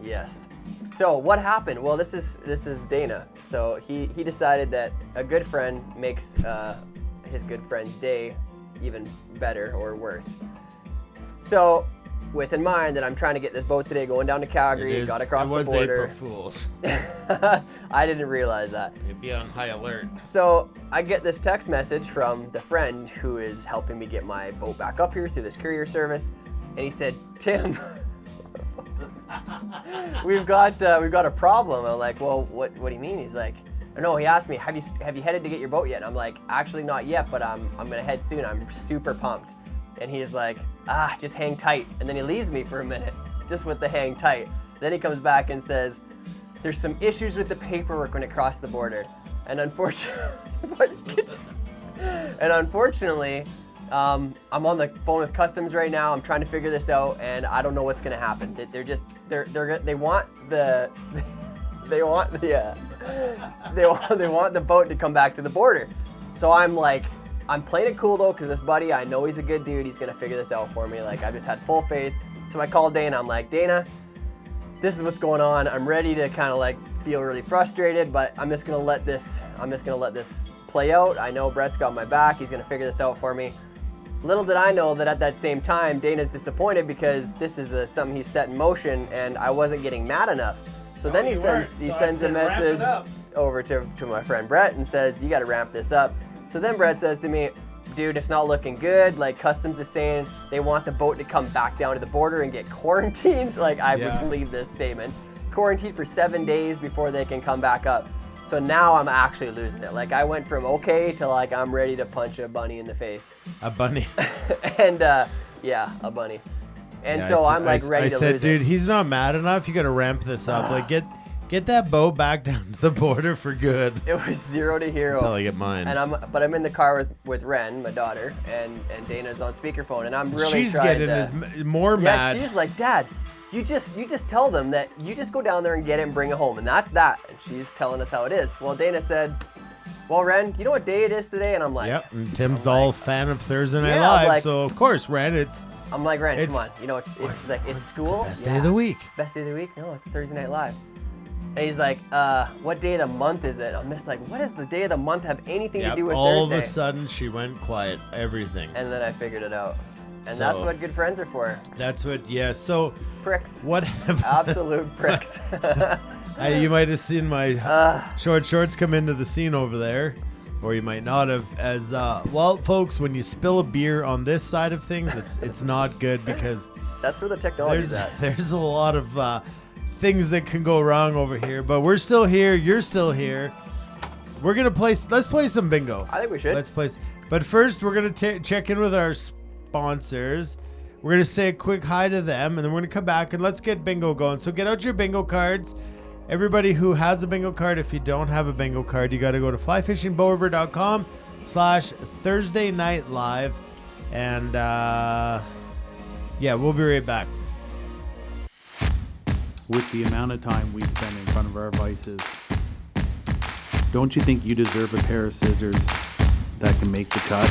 Yes. So what happened? Well, this is Dana. So he decided that a good friend makes his good friend's day even better or worse. So with in mind that I'm trying to get this boat today, going down to Calgary, got across the border. April Fool's. I didn't realize that. You'd be on high alert. So I get this text message from the friend who is helping me get my boat back up here through this courier service, and he said, "Tim, we've got a problem." I'm like, "Well, what do you mean?" He's like, "No." He asked me, "Have you headed to get your boat yet?" And I'm like, "Actually, not yet, but I'm gonna head soon. I'm super pumped." And he's like, "Just hang tight." And then he leaves me for a minute, just with the hang tight. Then he comes back and says, "There's some issues with the paperwork when it crossed the border, and unfortunately, I'm on the phone with customs right now. I'm trying to figure this out, and I don't know what's gonna happen. They want the boat to come back to the border." So I'm like, I'm playing it cool though, because this buddy, I know he's a good dude. He's gonna figure this out for me. Like, I just had full faith. So I called Dana. I'm like, "Dana, this is what's going on. I'm ready to kind of like feel really frustrated, but I'm just gonna let this play out. I know Brett's got my back. He's gonna figure this out for me." Little did I know that at that same time, Dana's disappointed because this is something he's set in motion, and I wasn't getting mad enough. So then he sends a message over to my friend Brett and says, "You got to ramp this up." So then Brett says to me, "Dude, it's not looking good. Like, customs is saying they want the boat to come back down to the border and get quarantined." Like, I would believe this statement. Quarantined for 7 days before they can come back up. So now I'm actually losing it. Like, I went from okay to like I'm ready to punch a bunny in the face. A bunny. And a bunny. And so I'm like ready to I said, lose dude, it. he's not mad enough. You got to ramp this up. Like, get that boat back down to the border for good. It was 0 to hero. Until I get mine. And I'm in the car with Ren, my daughter, and Dana's on speakerphone, and I'm really She's trying getting more mad. Yeah, she's like, "Dad, you just tell them that you just go down there and get it and bring it home, and that's that." And she's telling us how it is. Well, Dana said, "Well, Ren, do you know what day it is today?" And I'm like, Yep, and Tim's all fan of Thursday Night Yeah, I'm Live, like- so of course, Ren, I'm like, "Ren, It's- come on. You know, it's like, it's school. best day of the week. It's best day of the week? No, it's Thursday Night Live." And he's like, "What day of the month is it?" I'm just like, what does the day of the month have anything to do with all Thursday? of a sudden she went quiet. Everything. And then I figured it out. And that's what good friends are for. That's what. Yeah. So Pricks. what? Absolute pricks. You might have seen my short shorts come into the scene over there, or you might not have. As well, folks, when you spill a beer on this side of things, it's not good because That's where the technology's at. there's a lot of things that can go wrong over here. But we're still here. You're still here. We're gonna play. Let's play some bingo. I think we should. Let's play. But first, we're gonna check in with our sponsors. We're gonna say a quick hi to them, and then we're gonna come back and let's get bingo going. So get out your bingo cards. Everybody who has a bingo card, if you don't have a bingo card, you got to go to flyfishingbowriver.com/Thursday Night Live, and yeah, we'll be right back. With the amount of time we spend in front of our vices, don't you think you deserve a pair of scissors that can make the cut?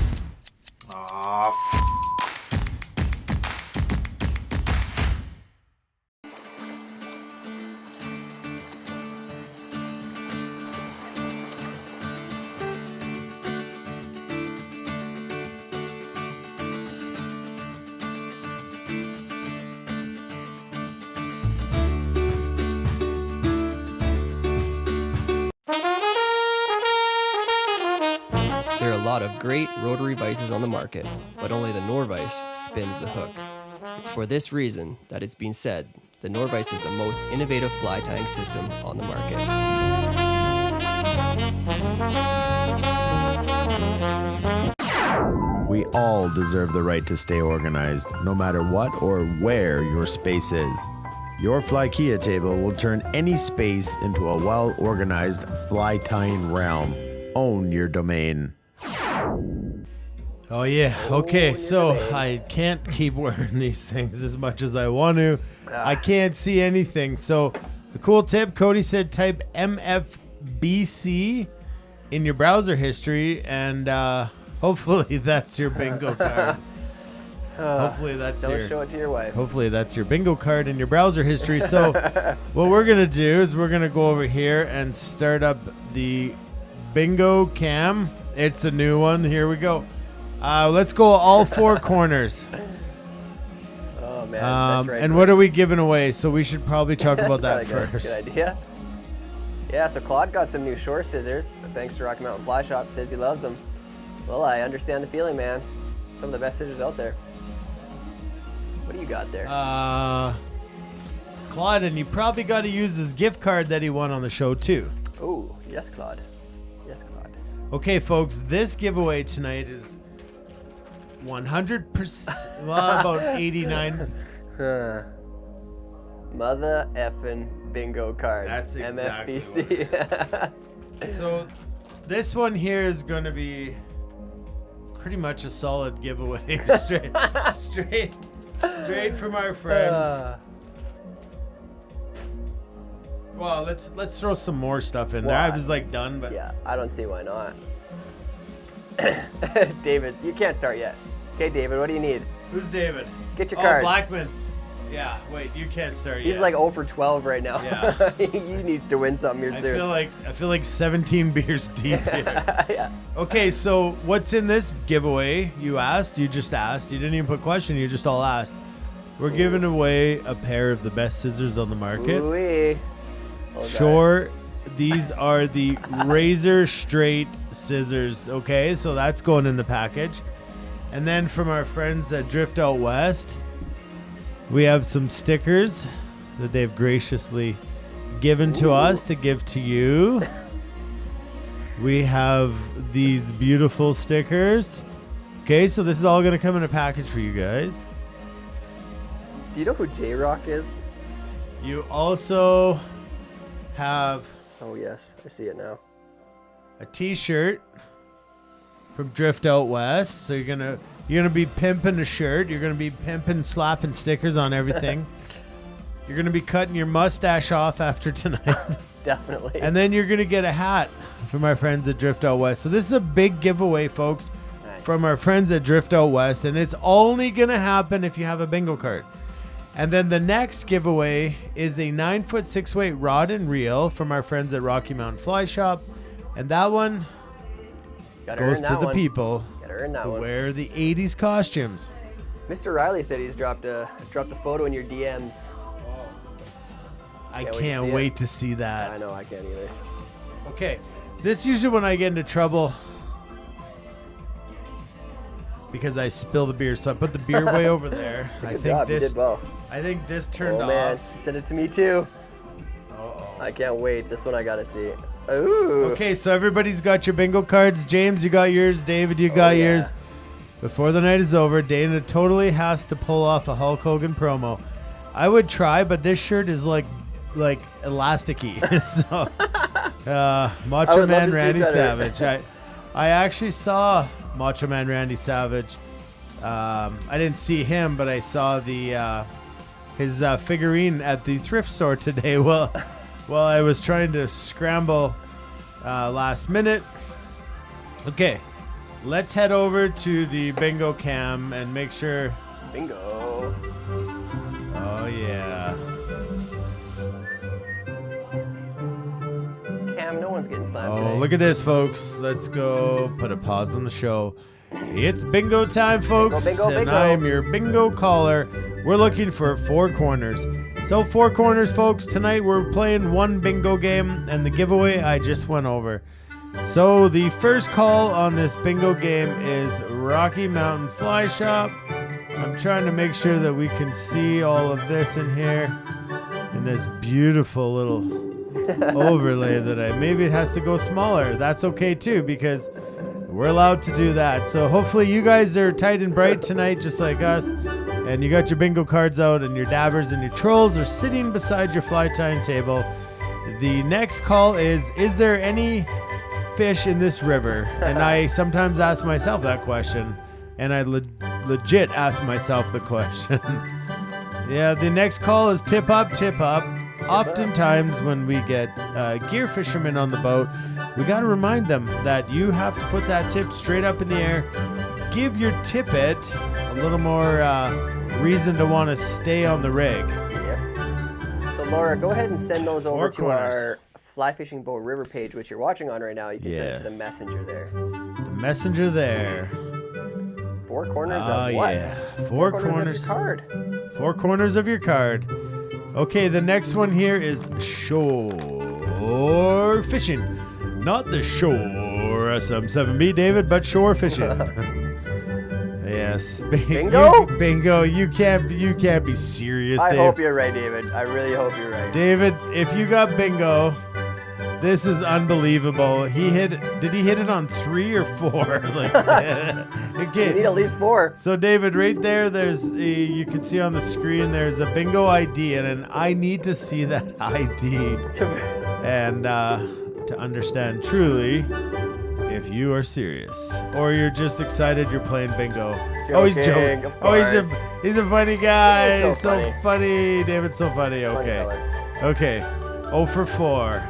There are a lot of great rotary vices on the market, but only the Norvice spins the hook. It's for this reason that it's been said the Norvice is the most innovative fly tying system on the market. We all deserve the right to stay organized, no matter what or where your space is. Your Flykia table will turn any space into a well-organized fly tying realm. Own your domain. Oh yeah. Okay. So I can't keep wearing these things as much as I want to. I can't see anything. So the cool tip, Cody said, type MFBC in your browser history, and hopefully that's your bingo card. Hopefully that's Don't your. show it to your wife. Hopefully that's your bingo card in your browser history. So what we're gonna do is we're gonna go over here and start up the bingo cam. It's a new one. Here we go. Let's go all four corners. Oh man, that's right. And what are we giving away? So we should probably talk about that That's probably first. good. Good idea. Yeah, so Claude got some new shore scissors. Thanks to Rocky Mountain Fly Shop. Says he loves them. Well, I understand the feeling, man. Some of the best scissors out there. What do you got there? Claude, and you probably got to use his gift card that he won on the show too. Oh, yes, Claude. Yes, Claude. Okay, folks, this giveaway tonight is 100%, well, about 89. Mother effing bingo card. That's exactly MFBC. So this one here is going to be pretty much a solid giveaway. straight from our friends. Well, let's throw some more stuff in there. I was like done, but Yeah, I don't see why not. David, you can't start yet. Okay, David, what do you need? who's David? Get your Oh, card. Blackman. Yeah, wait, you can't start He's yet. like 0 for 12 right now. Yeah. He needs to win something here I soon. feel like 17 beers deep here. Yeah. Okay, so what's in this giveaway? You asked. You just asked. You didn't even put a question. You just all asked. We're giving away a pair of the best scissors on the market. Ooh-wee. Hold on. Sure, these are the razor straight scissors. Okay, so that's going in the package. And then from our friends at Drift Out West, we have some stickers that they've graciously given to us to give to you. We have these beautiful stickers. Okay, so this is all going to come in a package for you guys. Do you know who J-Rock is? You also have Oh, yes. I see it now. a t-shirt from Drift Out West. So you're gonna be pimping a shirt. You're gonna be pimping, slapping stickers on everything. You're gonna be cutting your mustache off after tonight. Definitely. And then you're gonna get a hat from our friends at Drift Out West. So this is a big giveaway, folks, Nice. from our friends at Drift Out West, and it's only gonna happen if you have a bingo card. And then the next giveaway is a 9-foot 6-weight rod and reel from our friends at Rocky Mountain Fly Shop, and that one Gotta goes earn to that the one. people Gotta earn that who one. wear the 80s costumes. Mr. Riley said he's dropped a photo in your DMs. I Can't wait to can't see wait it. to see that. I know, I can't either. Okay, this is usually when I get into trouble because I spill the beer. So I put the beer way over there. I Good think job, you this. did well. I think this turned Oh man, off. he sent it to me too. I can't wait. This one I gotta see. Ooh. Okay, so everybody's got your bingo cards. James, you got yours. David, you got yeah. yours. Before the night is over, Dana totally has to pull off a Hulk Hogan promo. I would try, but this shirt is like elasticy. So, Macho would love Man to see Randy better. Savage. I actually saw Macho Man Randy Savage. I didn't see him, but I saw the his figurine at the thrift store today. Well, I was trying to scramble last minute. Okay, let's head over to the bingo cam and make sure. Bingo. Oh yeah. Cam, no one's getting slammed Oh, today. look at this, folks. Let's go put a pause on the show. It's bingo time, folks. Bingo, and bingo. I'm your bingo caller. We're looking for 4 corners. So 4 corners, folks. Tonight we're playing one bingo game, and the giveaway I just went over. So the first call on this bingo game is Rocky Mountain Fly Shop. I'm trying to make sure that we can see all of this in here. In this beautiful little overlay that maybe it has to go smaller. That's okay too, because we're allowed to do that. So hopefully you guys are tight and bright tonight, just like us, and you got your bingo cards out, and your dabbers and your trolls are sitting beside your fly tying table. The next call is there any fish in this river? And I sometimes ask myself that question, and I legit ask myself the question. Yeah, the next call is tip up, tip up. Oftentimes when we get gear fishermen on the boat, we got to remind them that you have to put that tip straight up in the air. Give your tippet a little more reason to want to stay on the rig. Yep. So Laura, go ahead and send those over 4 to corners. our Fly Fishing Boat River page, which you're watching on right now. You can send Yeah. it to the messenger there. The messenger there. 4 corners Oh, of what? yeah. 4 Of corners. your card. 4 corners of your card. Okay, the next one here is shore fishing. Not the shore SM7B, David, but shore fishing. Yes. Bingo? Bingo. You can't be serious, I Dave. hope you're right, David. I really hope you're right. David, if you got bingo, this is unbelievable. Did he hit it on 3 or 4? Like, You okay. need at least 4. So David, right there, you can see on the screen, there's a bingo ID, and I need to see that ID and to understand truly if you are serious or you're just excited you're playing bingo. Oh, he's Joking, joking. of Oh, course. he's a funny guy. He is He's so so funny. David's so funny. Funny Okay. fella. Okay. 0 for 4.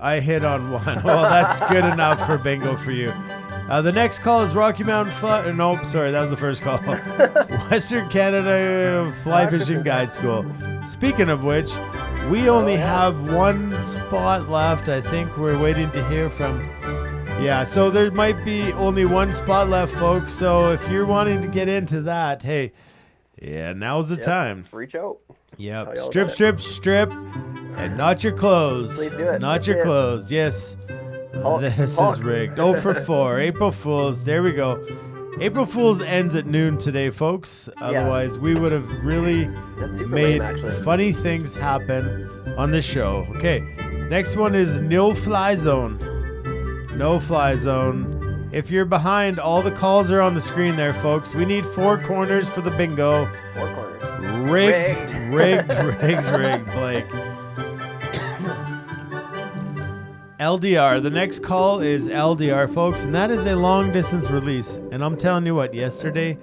I hit on 1. Well, that's good enough for bingo for you. The next call is Rocky Mountain Fly. Nope, sorry, that was the first call. Western Canada Fly Fishing Guide School. Speaking of which, we only have 1 spot left. I think we're waiting to hear from. Yeah, so there might be only 1 spot left, folks. So if you're wanting to get into that, hey, yeah, now's the time. Reach out. Yep. Tell you all Strip, about it. strip, strip, and not your clothes. Please do it. Not Let's your see it. clothes. Yes. Hulk, This Hulk. is rigged. 0 for 4. April Fools. There we go. April Fools ends at noon today, folks. Otherwise, we would have really That's super made lame, actually. funny things happen on this show. Okay. Next one is No Fly Zone. No Fly Zone. If you're behind, all the calls are on the screen there, folks. We need 4 corners for the bingo. 4 corners. Rigged, rigged, Blake. LDR. The next call is LDR, folks, and that is a long distance release. And I'm telling you what, yesterday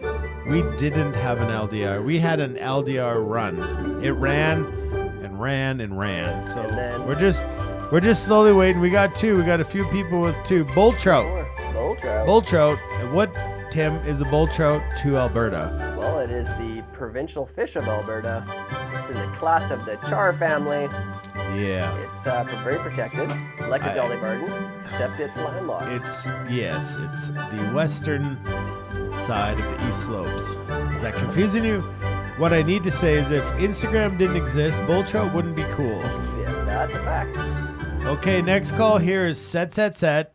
we didn't have an LDR. We had an LDR run. It ran and ran and ran. So And then- we're just slowly waiting. We got 2. We got a few people with 2. Bull trout. 4. Bull trout. Bull trout. What, Tim, is a bull trout to Alberta? Well, it is the provincial fish of Alberta. It's in the class of the char family. Yeah. It's very protected, like a Dolly Varden, except it's landlocked. It's the western side of the East Slopes. Is that confusing you? What I need to say is if Instagram didn't exist, bull trout wouldn't be cool. Yeah, that's a fact. Okay, next call here is set. Set the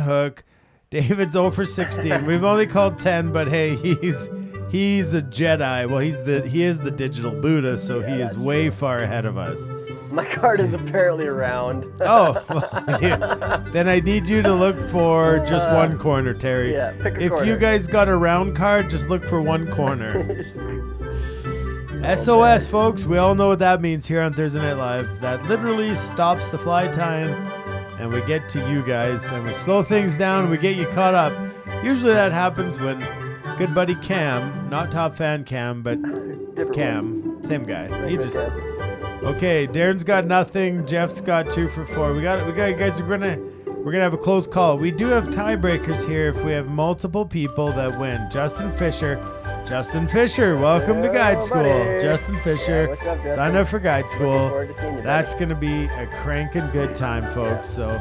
hook. David's 0 for 16. We've only called 10, but hey, he's a Jedi. Well, he is the digital Buddha, so he is way far ahead of us. My card is apparently round. Oh, well, yeah. Then I need you to look for just one corner, Terry. Yeah, pick a if corner. you guys got a round card, just look for one corner. SOS, folks. We all know what that means here on Thursday Night Live. That literally stops the fly tying, and we get to you guys, and we slow things down. We get you caught up. Usually that happens when good buddy Cam, not top fan Cam, but Different Cam, same guy. He just. Okay. Okay, Darren's got nothing. Jeff's got 2 for 4. We got guys. We're gonna have a close call. We do have tiebreakers here if we have multiple people that win. Justin Fisher, welcome to Guide School. buddy. Justin Fisher, Yeah, what's up, Justin? sign up for Guide School. forward to seeing you, buddy. That's gonna be a cranking good time, folks. So,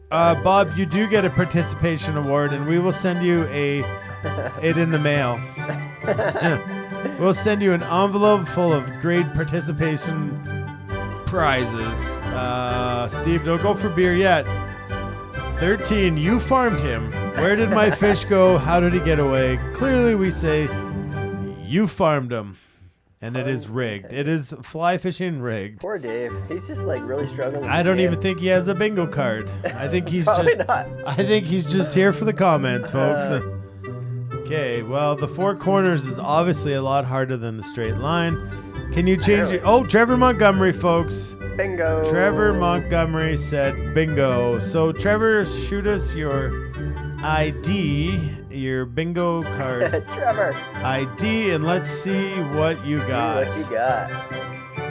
Bob, you do get a participation award, and we will send you it in the mail. We'll send you an envelope full of great participation prizes. Steve, don't go for beer yet. 13, you farmed him. Where did my fish go? How did he get away? Clearly we say you farmed him. And it is rigged. Okay. It is fly fishing rigged. Poor Dave. He's just like really struggling with I this don't game. even think he has a bingo card. I think he's Probably just not. I think he's just here for the comments, folks. Okay, well, the 4 corners is obviously a lot harder than the straight line. Can you change it? Oh, Trevor Montgomery, folks. Bingo. Trevor Montgomery said bingo. So, Trevor, shoot us your ID, your bingo card Trevor. ID, and let's see what you got. See what you got.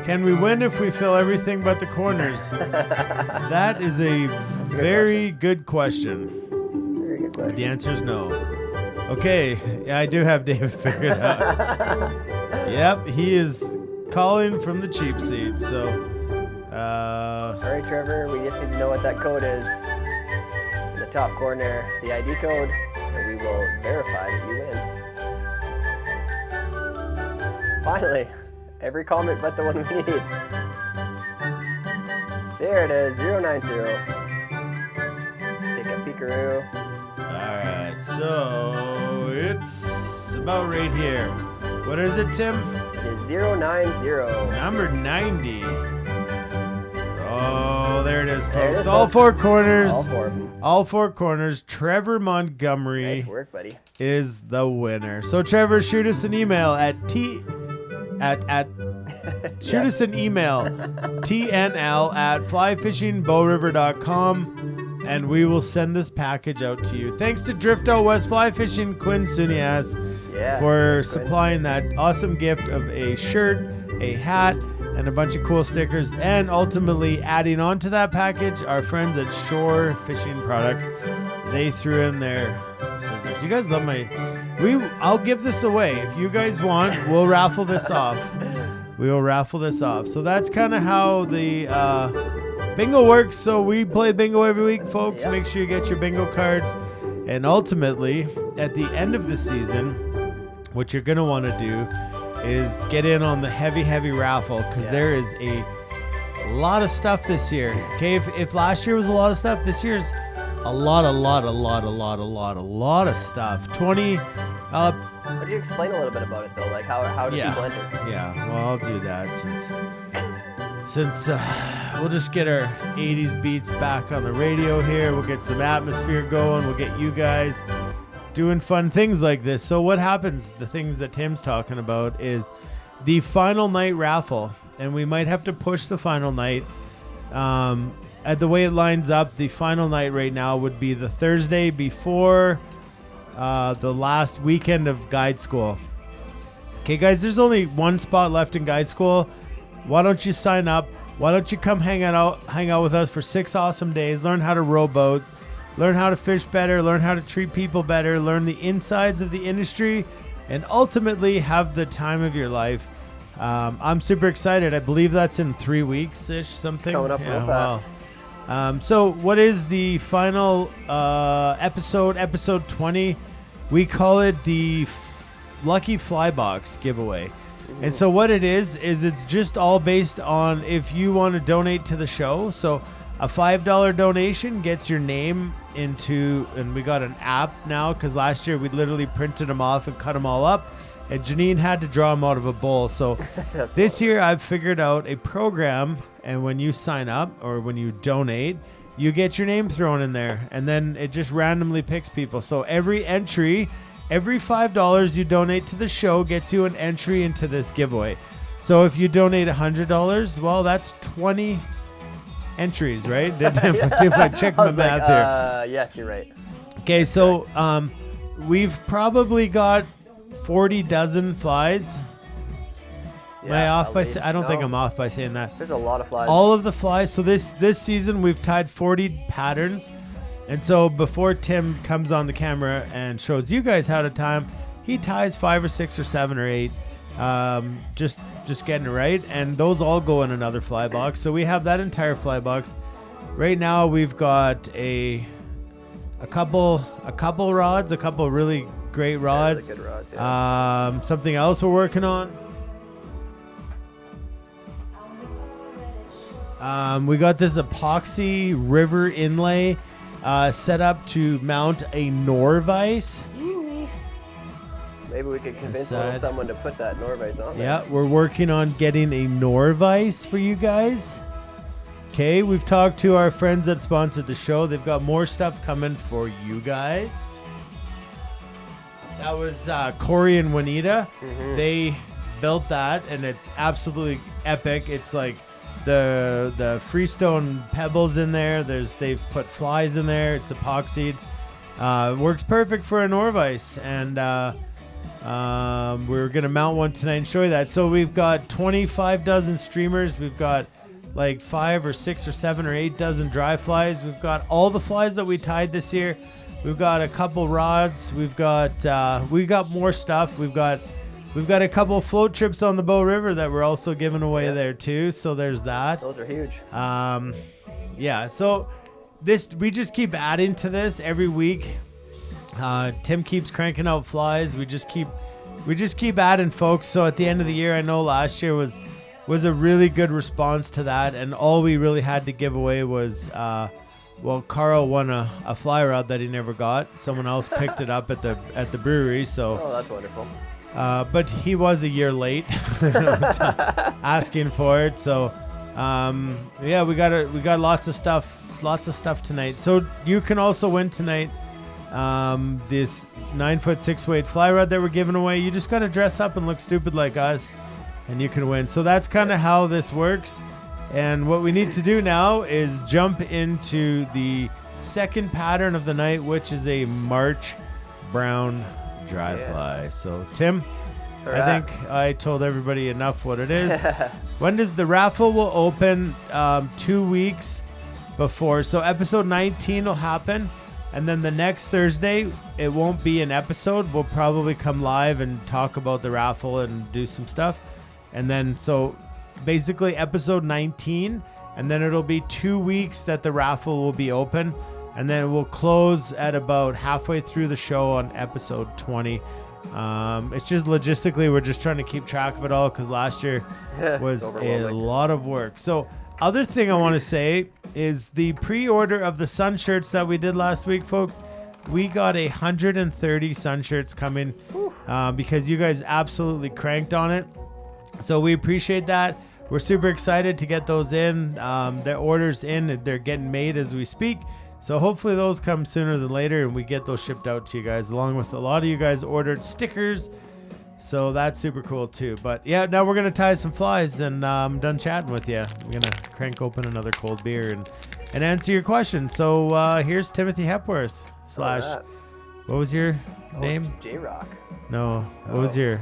Can we win if we fill everything but the corners? That is a very good question. Very good question. The answer is no. Okay, yeah, I do have David figured out. Yep, he is calling from the cheap seat. So, All right, Trevor, we just need to know what that code is. In the top corner, the ID code, and we will verify that you win. Finally, every comment but the one we need. There it is, 090. Let's take a peekaroo. alright, so it's about right here. What is it, Tim? It is 090. Number 90. Oh, there it is, There it folks. is, All folks. 4 corners. All 4 of them. All 4 corners. Trevor Montgomery Nice work, buddy. is the winner. So Trevor, shoot us an email at shoot us an email tnl@flyfishingbowriver.com, and we will send this package out to you. Thanks to Drift Out West Fly Fishing Quinn Sunias Yeah. for thanks, Quinn. supplying that awesome gift of a shirt, a hat, and a bunch of cool stickers, and ultimately adding on to that package, our friends at Shore Fishing Products. They threw in their scissors. You guys love I'll give this away. If you guys want, we'll raffle this off. We will raffle this off. So that's kind of how the bingo works. So we play bingo every week, folks. Yep. Make sure you get your bingo cards. And ultimately, at the end of the season, what you're going to want to do is get in on the heavy raffle, because there is a lot of stuff this year. Okay, if last year was a lot of stuff, this year's a lot of stuff. 20. Would you explain a little bit about it though? Like how do people enter? Yeah. Well, I'll do that since we'll just get our 80s beats back on the radio here. We'll get some atmosphere going. We'll get you guys doing fun things like this. So what happens, the things that Tim's talking about, is the final night raffle, and we might have to push the final night. At the way it lines up, the final night right now would be the Thursday before the last weekend of Guide School. Okay, guys, there's only one spot left in Guide School. Why don't you sign up? Why don't you come hang out with us for 6 awesome days, learn how to rowboat, learn how to fish better, learn how to treat people better, learn the insides of the industry, and ultimately have the time of your life. I'm super excited. I believe that's in 3 weeks-ish, something. It's coming up real fast. So what is the final episode 20? We call it the Lucky Fly Box giveaway. And so what it is it's just all based on if you want to donate to the show. So a $5 donation gets your name into, and we got an app now because last year we literally printed them off and cut them all up. And Janine had to draw them out of a bowl. So this year I've figured out a program, and when you sign up or when you donate, you get your name thrown in there, and then it just randomly picks people. So every entry, every $5 you donate to the show gets you an entry into this giveaway. So if you donate $100, well, that's 20 entries, right? Did I check my math here? Yes, you're right. Okay, so we've probably got 40 dozen flies. Am I off by I don't think I'm off by saying that. There's a lot of flies. All of the flies. So this season we've tied 40 patterns. And so before Tim comes on the camera and shows you guys how to tie them, he ties 5 or 6 or 7 or 8. Just getting it right. And those all go in another fly box. So we have that entire fly box. Right now we've got a couple rods, a couple really great rods. Really good rods, yeah. Something else we're working on. We got this epoxy river inlay set up to mount a Norvise. Maybe we could convince someone to put that Norvise on there. Yeah, we're working on getting a Norvise for you guys. Okay, we've talked to our friends that sponsored the show. They've got more stuff coming for you guys. That was Corey and Juanita. They built that, and it's absolutely epic. It's like the freestone pebbles in there. They've put flies in there. It's epoxied. Works perfect for a Norvise, and we're gonna mount one tonight and show you that. So we've got 25 dozen streamers. We've got like 5 or 6 or 7 or 8 dozen dry flies. We've got all the flies that we tied this year. We've got a couple rods. We've got more stuff. We've got a couple float trips on the Bow River that we're also giving away there too. So there's that. Those are huge. Yeah. So we just keep adding to this every week. Tim keeps cranking out flies. We just keep adding, folks. So at the end of the year, I know last year was a really good response to that, and all we really had to give away was Carl won a fly rod that he never got. Someone else picked it up at the brewery. So that's wonderful. But he was a year late asking for it. So yeah, we got lots of stuff tonight. So you can also win tonight this 9-foot 6-weight fly rod that we're giving away. You just got to dress up and look stupid like us, and you can win. So that's kind of how this works. And what we need to do now is jump into the second pattern of the night, which is a March brown dry fly. So Tim, I think I told everybody enough what it is. When does the raffle will open? 2 weeks before. So episode 19 will happen. And then the next Thursday, it won't be an episode. We'll probably come live and talk about the raffle and do some stuff. And then, so basically episode 19, and then it'll be 2 weeks that the raffle will be open. And then we'll close at about halfway through the show on episode 20. It's just logistically, we're just trying to keep track of it all because last year was a lot of work. So other thing I want to say is the pre-order of the sun shirts that we did last week, folks. We got 130 sun shirts coming because you guys absolutely cranked on it. So we appreciate that. We're super excited to get those in. Their orders in, they're getting made as we speak. So hopefully those come sooner than later and we get those shipped out to you guys, along with a lot of you guys ordered stickers. So that's super cool too. But yeah, now we're going to tie some flies, and I'm done chatting with you. I'm going to crank open another cold beer and answer your questions. So here's Timothy Hepworth / what was your name? J-Rock. No, what was your...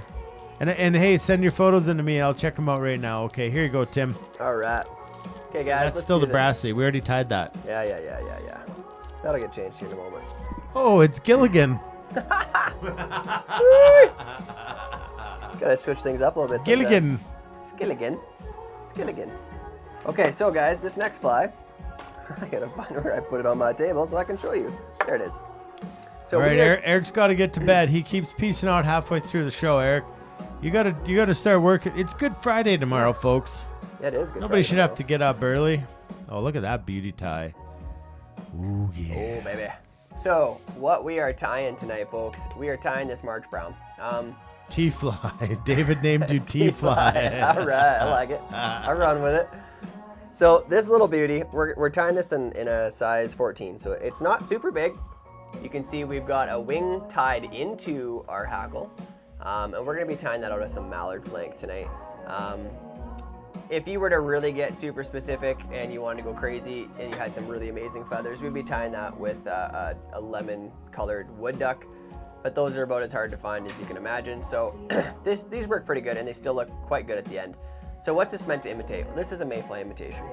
And hey, send your photos into me. I'll check them out right now. Okay, here you go, Tim. All right. Okay, guys, that's still the Brassie. We already tied that. Yeah. That'll get changed here in a moment. Oh, it's Gilligan. Gotta switch things up a little bit. Gilligan. Skilligan. Okay, so guys, this next fly, I gotta find where I put it on my table so I can show you. There it is. So All right, we are- Eric's got to get to bed. He keeps peacing out halfway through the show, Eric. You gotta start working. It's Good Friday tomorrow, folks. Yeah, it is good. Nobody Friday should have tomorrow. to get up early. Oh, look at that beauty tie. Ooh, yeah. Oh, baby. So, what we are tying tonight, folks, we are tying this March Brown. T-fly. David named you T-fly. All right, I like it. I run with it. So, this little beauty, we're tying this in a size 14. So, it's not super big. You can see we've got a wing tied into our hackle. And we're going to be tying that out of some mallard flank tonight. If you were to really get super specific and you wanted to go crazy and you had some really amazing feathers, we'd be tying that with a lemon colored wood duck, but those are about as hard to find as you can imagine. So these work pretty good and they still look quite good at the end. So what's this meant to imitate? Well, this is a mayfly imitation.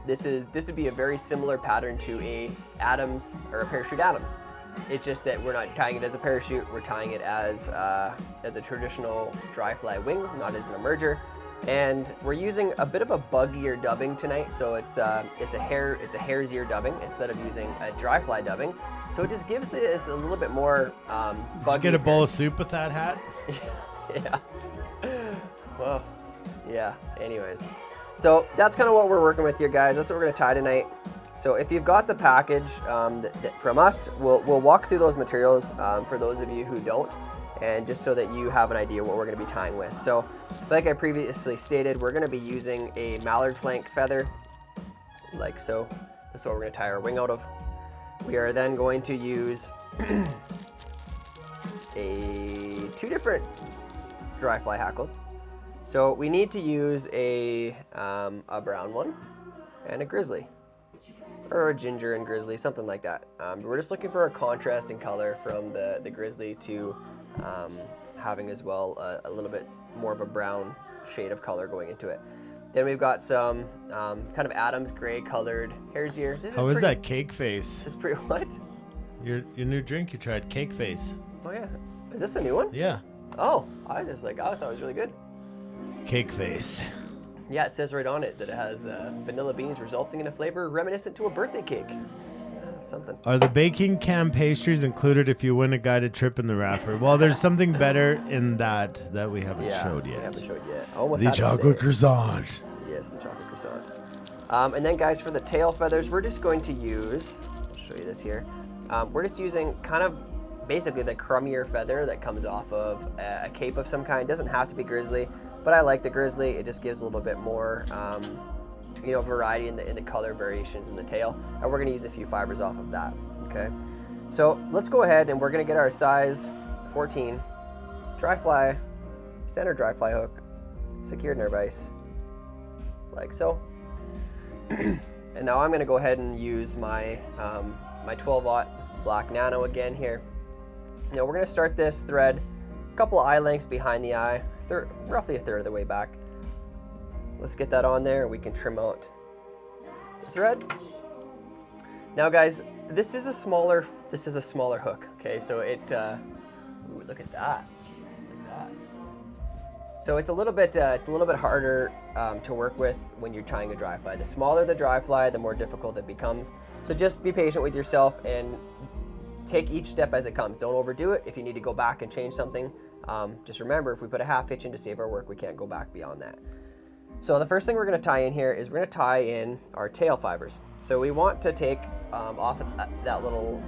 This would be a very similar pattern to a Adams or a parachute Adams. It's just that we're not tying it as a parachute, we're tying it as a traditional dry fly wing, not as an emerger. And we're using a bit of a bug ear dubbing tonight, so it's a hare's ear dubbing instead of using a dry fly dubbing. So it just gives this a little bit more Did you bug get a ear. bowl of soup with that hat? Yeah. Well, yeah. Anyways, so that's kind of what we're working with here, guys. That's what we're gonna tie tonight. So if you've got the package from us, we'll walk through those materials for those of you who don't, and just so that you have an idea what we're going to be tying with. So like I previously stated, we're going to be using a mallard flank feather, like so. That's what we're going to tie our wing out of. We are then going to use two different dry fly hackles. So we need to use a brown one and a grizzly, or a ginger and grizzly, something like that. We're just looking for a contrasting color from the grizzly to having as well a little bit more of a brown shade of color going into it. Then we've got some kind of Adams gray colored hare's ear. How is that cake face? This is pretty, what? Your new drink you tried, cake face. Oh yeah. Is this a new one? Yeah, Oh, I thought it was really good. cake face. Yeah, it says right on it that it has vanilla beans resulting in a flavor reminiscent to a birthday cake. That's something. Are the baking cam pastries included if you win a guided trip in the Raffer? Well, there's something better in that we haven't showed we yet. haven't showed yet. Almost The had it chocolate today. croissant. Yes, the chocolate croissant. And then guys, for the tail feathers, we're just going to use, I'll show you this here. We're just using kind of basically the crummier feather that comes off of a cape of some kind. Doesn't have to be grizzly, but I like the grizzly. It just gives a little bit more, variety in the color variations in the tail. And we're gonna use a few fibers off of that, okay? So let's go ahead and we're gonna get our size 14 dry fly, standard dry fly hook, secured nerve vise, like so. And now I'm gonna go ahead and use my my 12-aught black nano again here. Now we're gonna start this thread a couple of eye lengths behind the eye, roughly a third of the way back. Let's get that on there and we can trim out the thread. Now guys, this is a smaller hook, okay? So it, ooh, look at that. So it's a little bit harder to work with when you're tying a dry fly. The smaller the dry fly, the more difficult it becomes. So just be patient with yourself and take each step as it comes. Don't overdo it. If you need to go back and change something, just remember, if we put a half hitch in to save our work, we can't go back beyond that. So the first thing we're going to tie in here is we're going to tie in our tail fibers. So we want to take off that little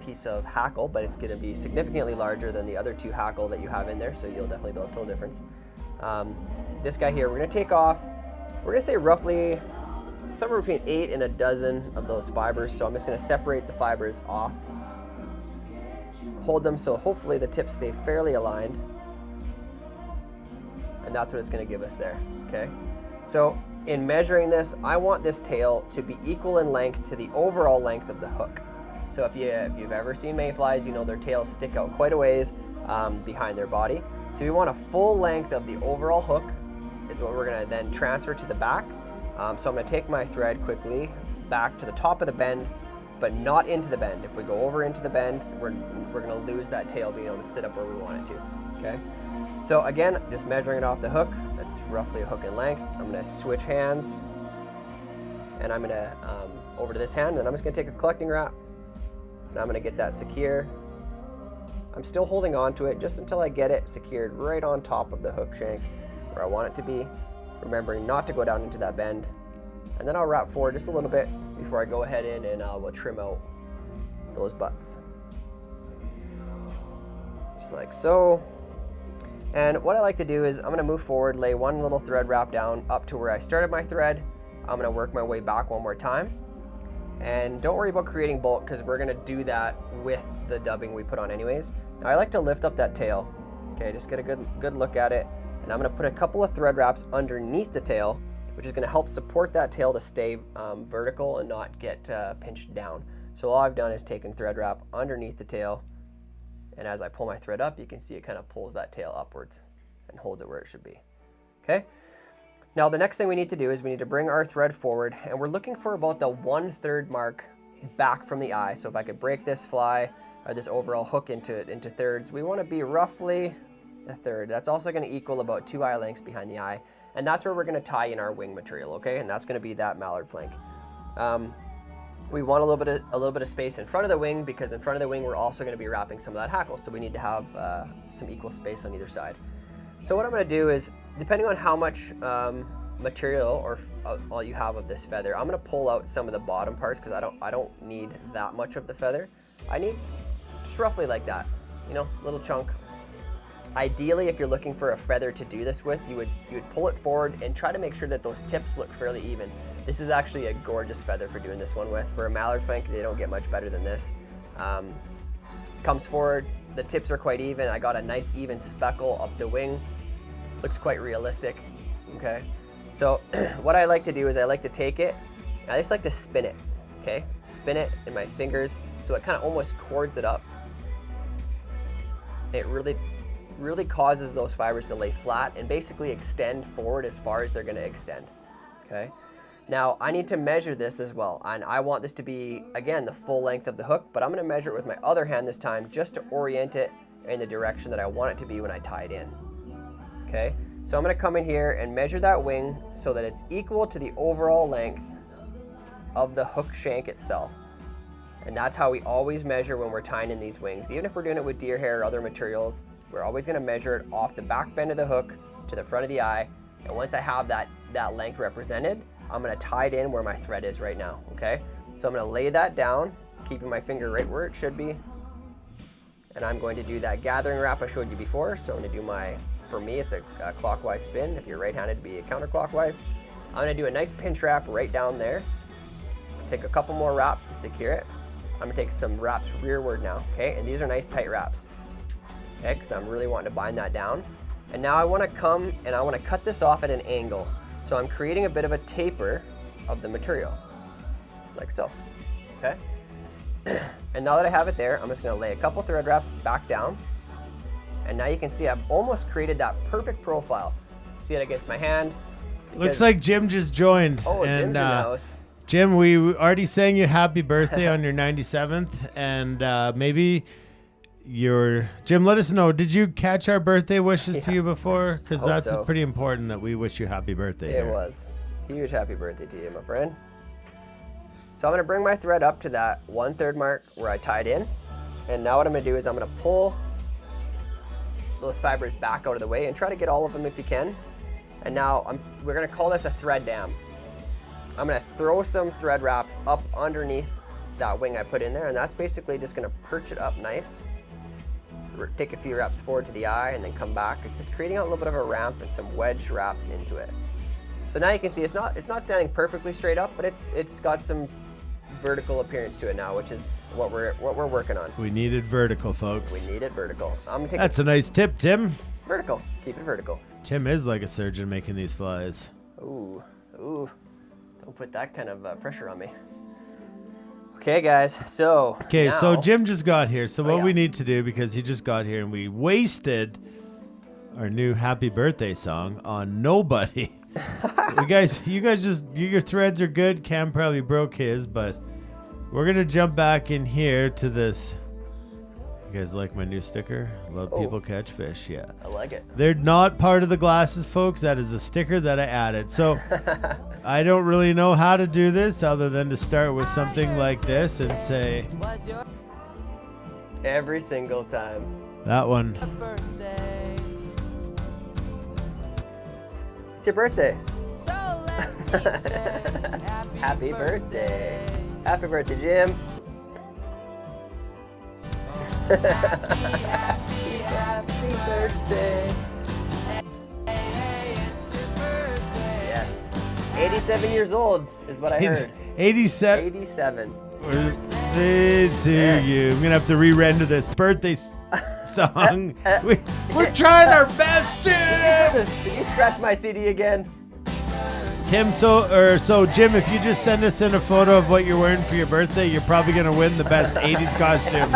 piece of hackle, but it's going to be significantly larger than the other two hackle that you have in there, so you'll definitely be able to tell the difference. This guy here, we're going to take off, we're going to say roughly somewhere between 8 and a dozen of those fibers. So I'm just going to separate the fibers off, hold them so hopefully the tips stay fairly aligned, and that's what it's going to give us there. Okay, so in measuring this, I want this tail to be equal in length to the overall length of the hook. So if you've ever seen mayflies, you know their tails stick out quite a ways behind their body. So we want a full length of the overall hook is what we're going to then transfer to the back. So I'm going to take my thread quickly back to the top of the bend, but not into the bend. If we go over into the bend, we're going to lose that tail being able to sit up where we want it to. Okay. So again, just measuring it off the hook, that's roughly a hook in length. I'm going to switch hands And I'm gonna, over to this hand, and I'm just gonna take a collecting wrap, and I'm gonna get that secure. I'm still holding on to it just until I get it secured right on top of the hook shank where I want it to be, remembering not to go down into that bend. And then I'll wrap forward just a little bit before I go ahead in and we'll trim out those butts. Just like so. And what I like to do is I'm gonna move forward, lay one little thread wrap down up to where I started my thread. I'm gonna work my way back one more time. And don't worry about creating bulk because we're gonna do that with the dubbing we put on anyways. Now I like to lift up that tail. Okay, just get a good look at it. And I'm gonna put a couple of thread wraps underneath the tail, which is gonna help support that tail to stay vertical and not get pinched down. So all I've done is taken thread wrap underneath the tail, and as I pull my thread up, you can see it kind of pulls that tail upwards and holds it where it should be. Okay? Now the next thing we need to do is we need to bring our thread forward, and we're looking for about the 1/3 mark back from the eye. So if I could break this fly or this overall hook into thirds, we want to be roughly a third. That's also going to equal about 2 eye lengths behind the eye, and that's where we're going to tie in our wing material, okay? And that's going to be that mallard flank. We want a little bit of space in front of the wing, because in front of the wing we're also going to be wrapping some of that hackle, so we need to have some equal space on either side. So what I'm going to do is, depending on how much material or all you have of this feather, I'm going to pull out some of the bottom parts because I don't need that much of the feather. I need just roughly like that, you know, little chunk. Ideally, if you're looking for a feather to do this with, you would pull it forward and try to make sure that those tips look fairly even. This is actually a gorgeous feather for doing this one with. For a mallard flank, they don't get much better than this. Comes forward, the tips are quite even. I got a nice even speckle up the wing. Looks quite realistic, okay? So what I like to do is I like to take it, and I just like to spin it, okay? Spin it in my fingers so it kind of almost cords it up. It really causes those fibers to lay flat and basically extend forward as far as they're gonna extend, okay? Now I need to measure this as well, and I want this to be, again, the full length of the hook, but I'm gonna measure it with my other hand this time just to orient it in the direction that I want it to be when I tie it in, okay? So I'm gonna come in here and measure that wing so that it's equal to the overall length of the hook shank itself. And that's how we always measure when we're tying in these wings. Even if we're doing it with deer hair or other materials, we're always gonna measure it off the back bend of the hook to the front of the eye. And once I have that length represented, I'm gonna tie it in where my thread is right now, okay? So I'm gonna lay that down, keeping my finger right where it should be. And I'm going to do that gathering wrap I showed you before. So I'm gonna do for me, it's a clockwise spin. If you're right-handed, it'd be a counterclockwise. I'm gonna do a nice pinch wrap right down there. Take a couple more wraps to secure it. I'm gonna take some wraps rearward now, okay? And these are nice tight wraps, okay? Because I'm really wanting to bind that down. And now I wanna come and I wanna cut this off at an angle. So I'm creating a bit of a taper of the material, like so, okay? And now that I have it there, I'm just gonna lay a couple thread wraps back down. And now you can see I've almost created that perfect profile. See it against my hand. Looks like Jim just joined. Oh, Jim's in the house. Jim, we already sang you happy birthday on your 97th, and maybe Jim, let us know, did you catch our birthday wishes to you before? Because that's so. pretty important that we wish you happy birthday. It here. was. Huge happy birthday to you, my friend. So I'm gonna bring my thread up to that 1/3 mark where I tied in. And now what I'm gonna do is I'm gonna pull those fibers back out of the way and try to get all of them if you can. And now we're gonna call this a thread dam. I'm gonna throw some thread wraps up underneath that wing I put in there, and that's basically just gonna perch it up nice. Take a few wraps forward to the eye and then come back. It's just creating a little bit of a ramp and some wedge wraps into it. So now you can see it's not standing perfectly straight up, but it's got some vertical appearance to it now, which is what we're working on. We needed vertical, folks. We need it vertical. I'm gonna take That's a nice tip, Tim. vertical. Keep it vertical. Tim is like a surgeon making these flies. Ooh. Don't put that kind of pressure on me. Okay, guys. So So Jim just got here. So what yeah. we need to do, because he just got here and we wasted our new happy birthday song on nobody. you guys just, your threads are good. Cam probably broke his, but we're gonna jump back in here to this. You guys like my new sticker? Love people catch fish. Yeah, I like it. They're not part of the glasses, folks. That is a sticker that I added. So I don't really know how to do this other than to start with something like this and say Every single time. that one. birthday. It's your birthday. So let me say Happy birthday. Happy birthday, Jim. Happy birthday. Hey, it's your birthday. Yes. 87 years old is what I heard. 87 87. birthday to you. I'm gonna have to re-render this birthday song. We're trying our best, Jim. Did you scratch my CD again? Tim, so Jim, if you just send us in a photo of what you're wearing for your birthday, you're probably gonna win the best 80s costume.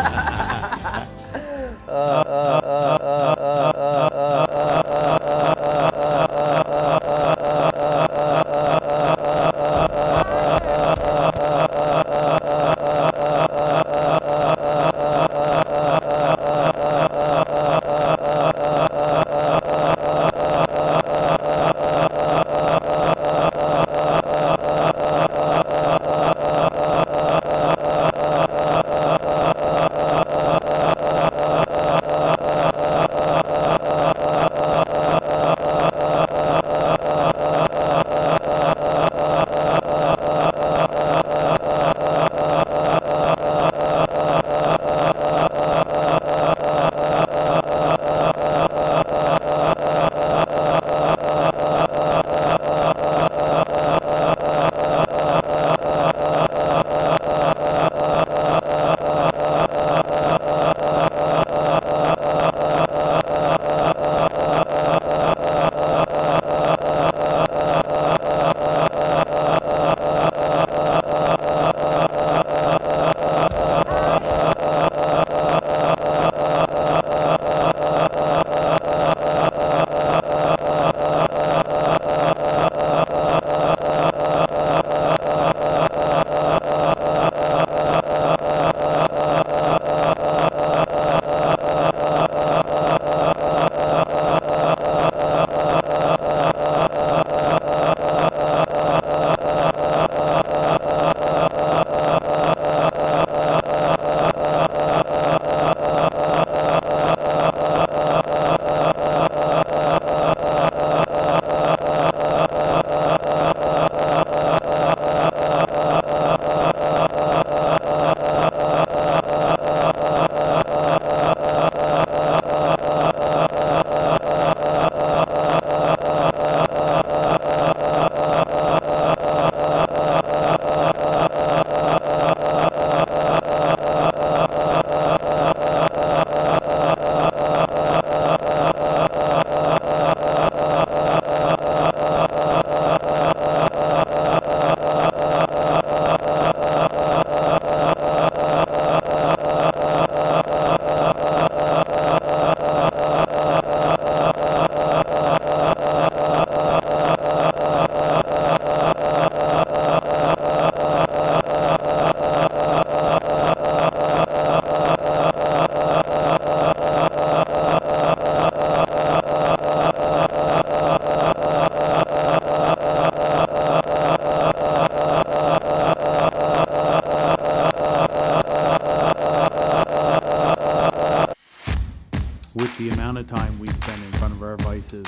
With the amount of time we spend in front of our vices,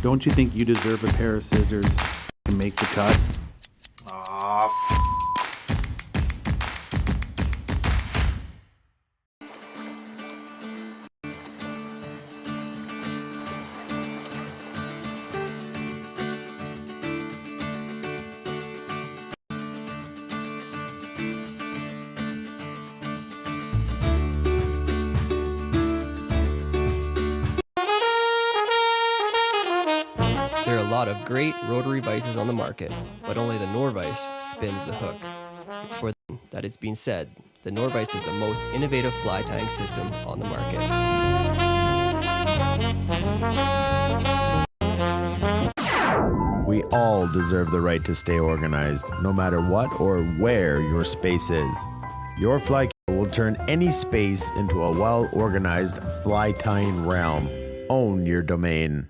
don't you think you deserve a pair of scissors to make the cut? There are a lot of great rotary vices on the market, but only the Norvice spins the hook. It's for that it's been said, the Norvice is the most innovative fly tying system on the market. We all deserve the right to stay organized, no matter what or where your space is. Your fly key will turn any space into a well-organized fly tying realm. Own your domain.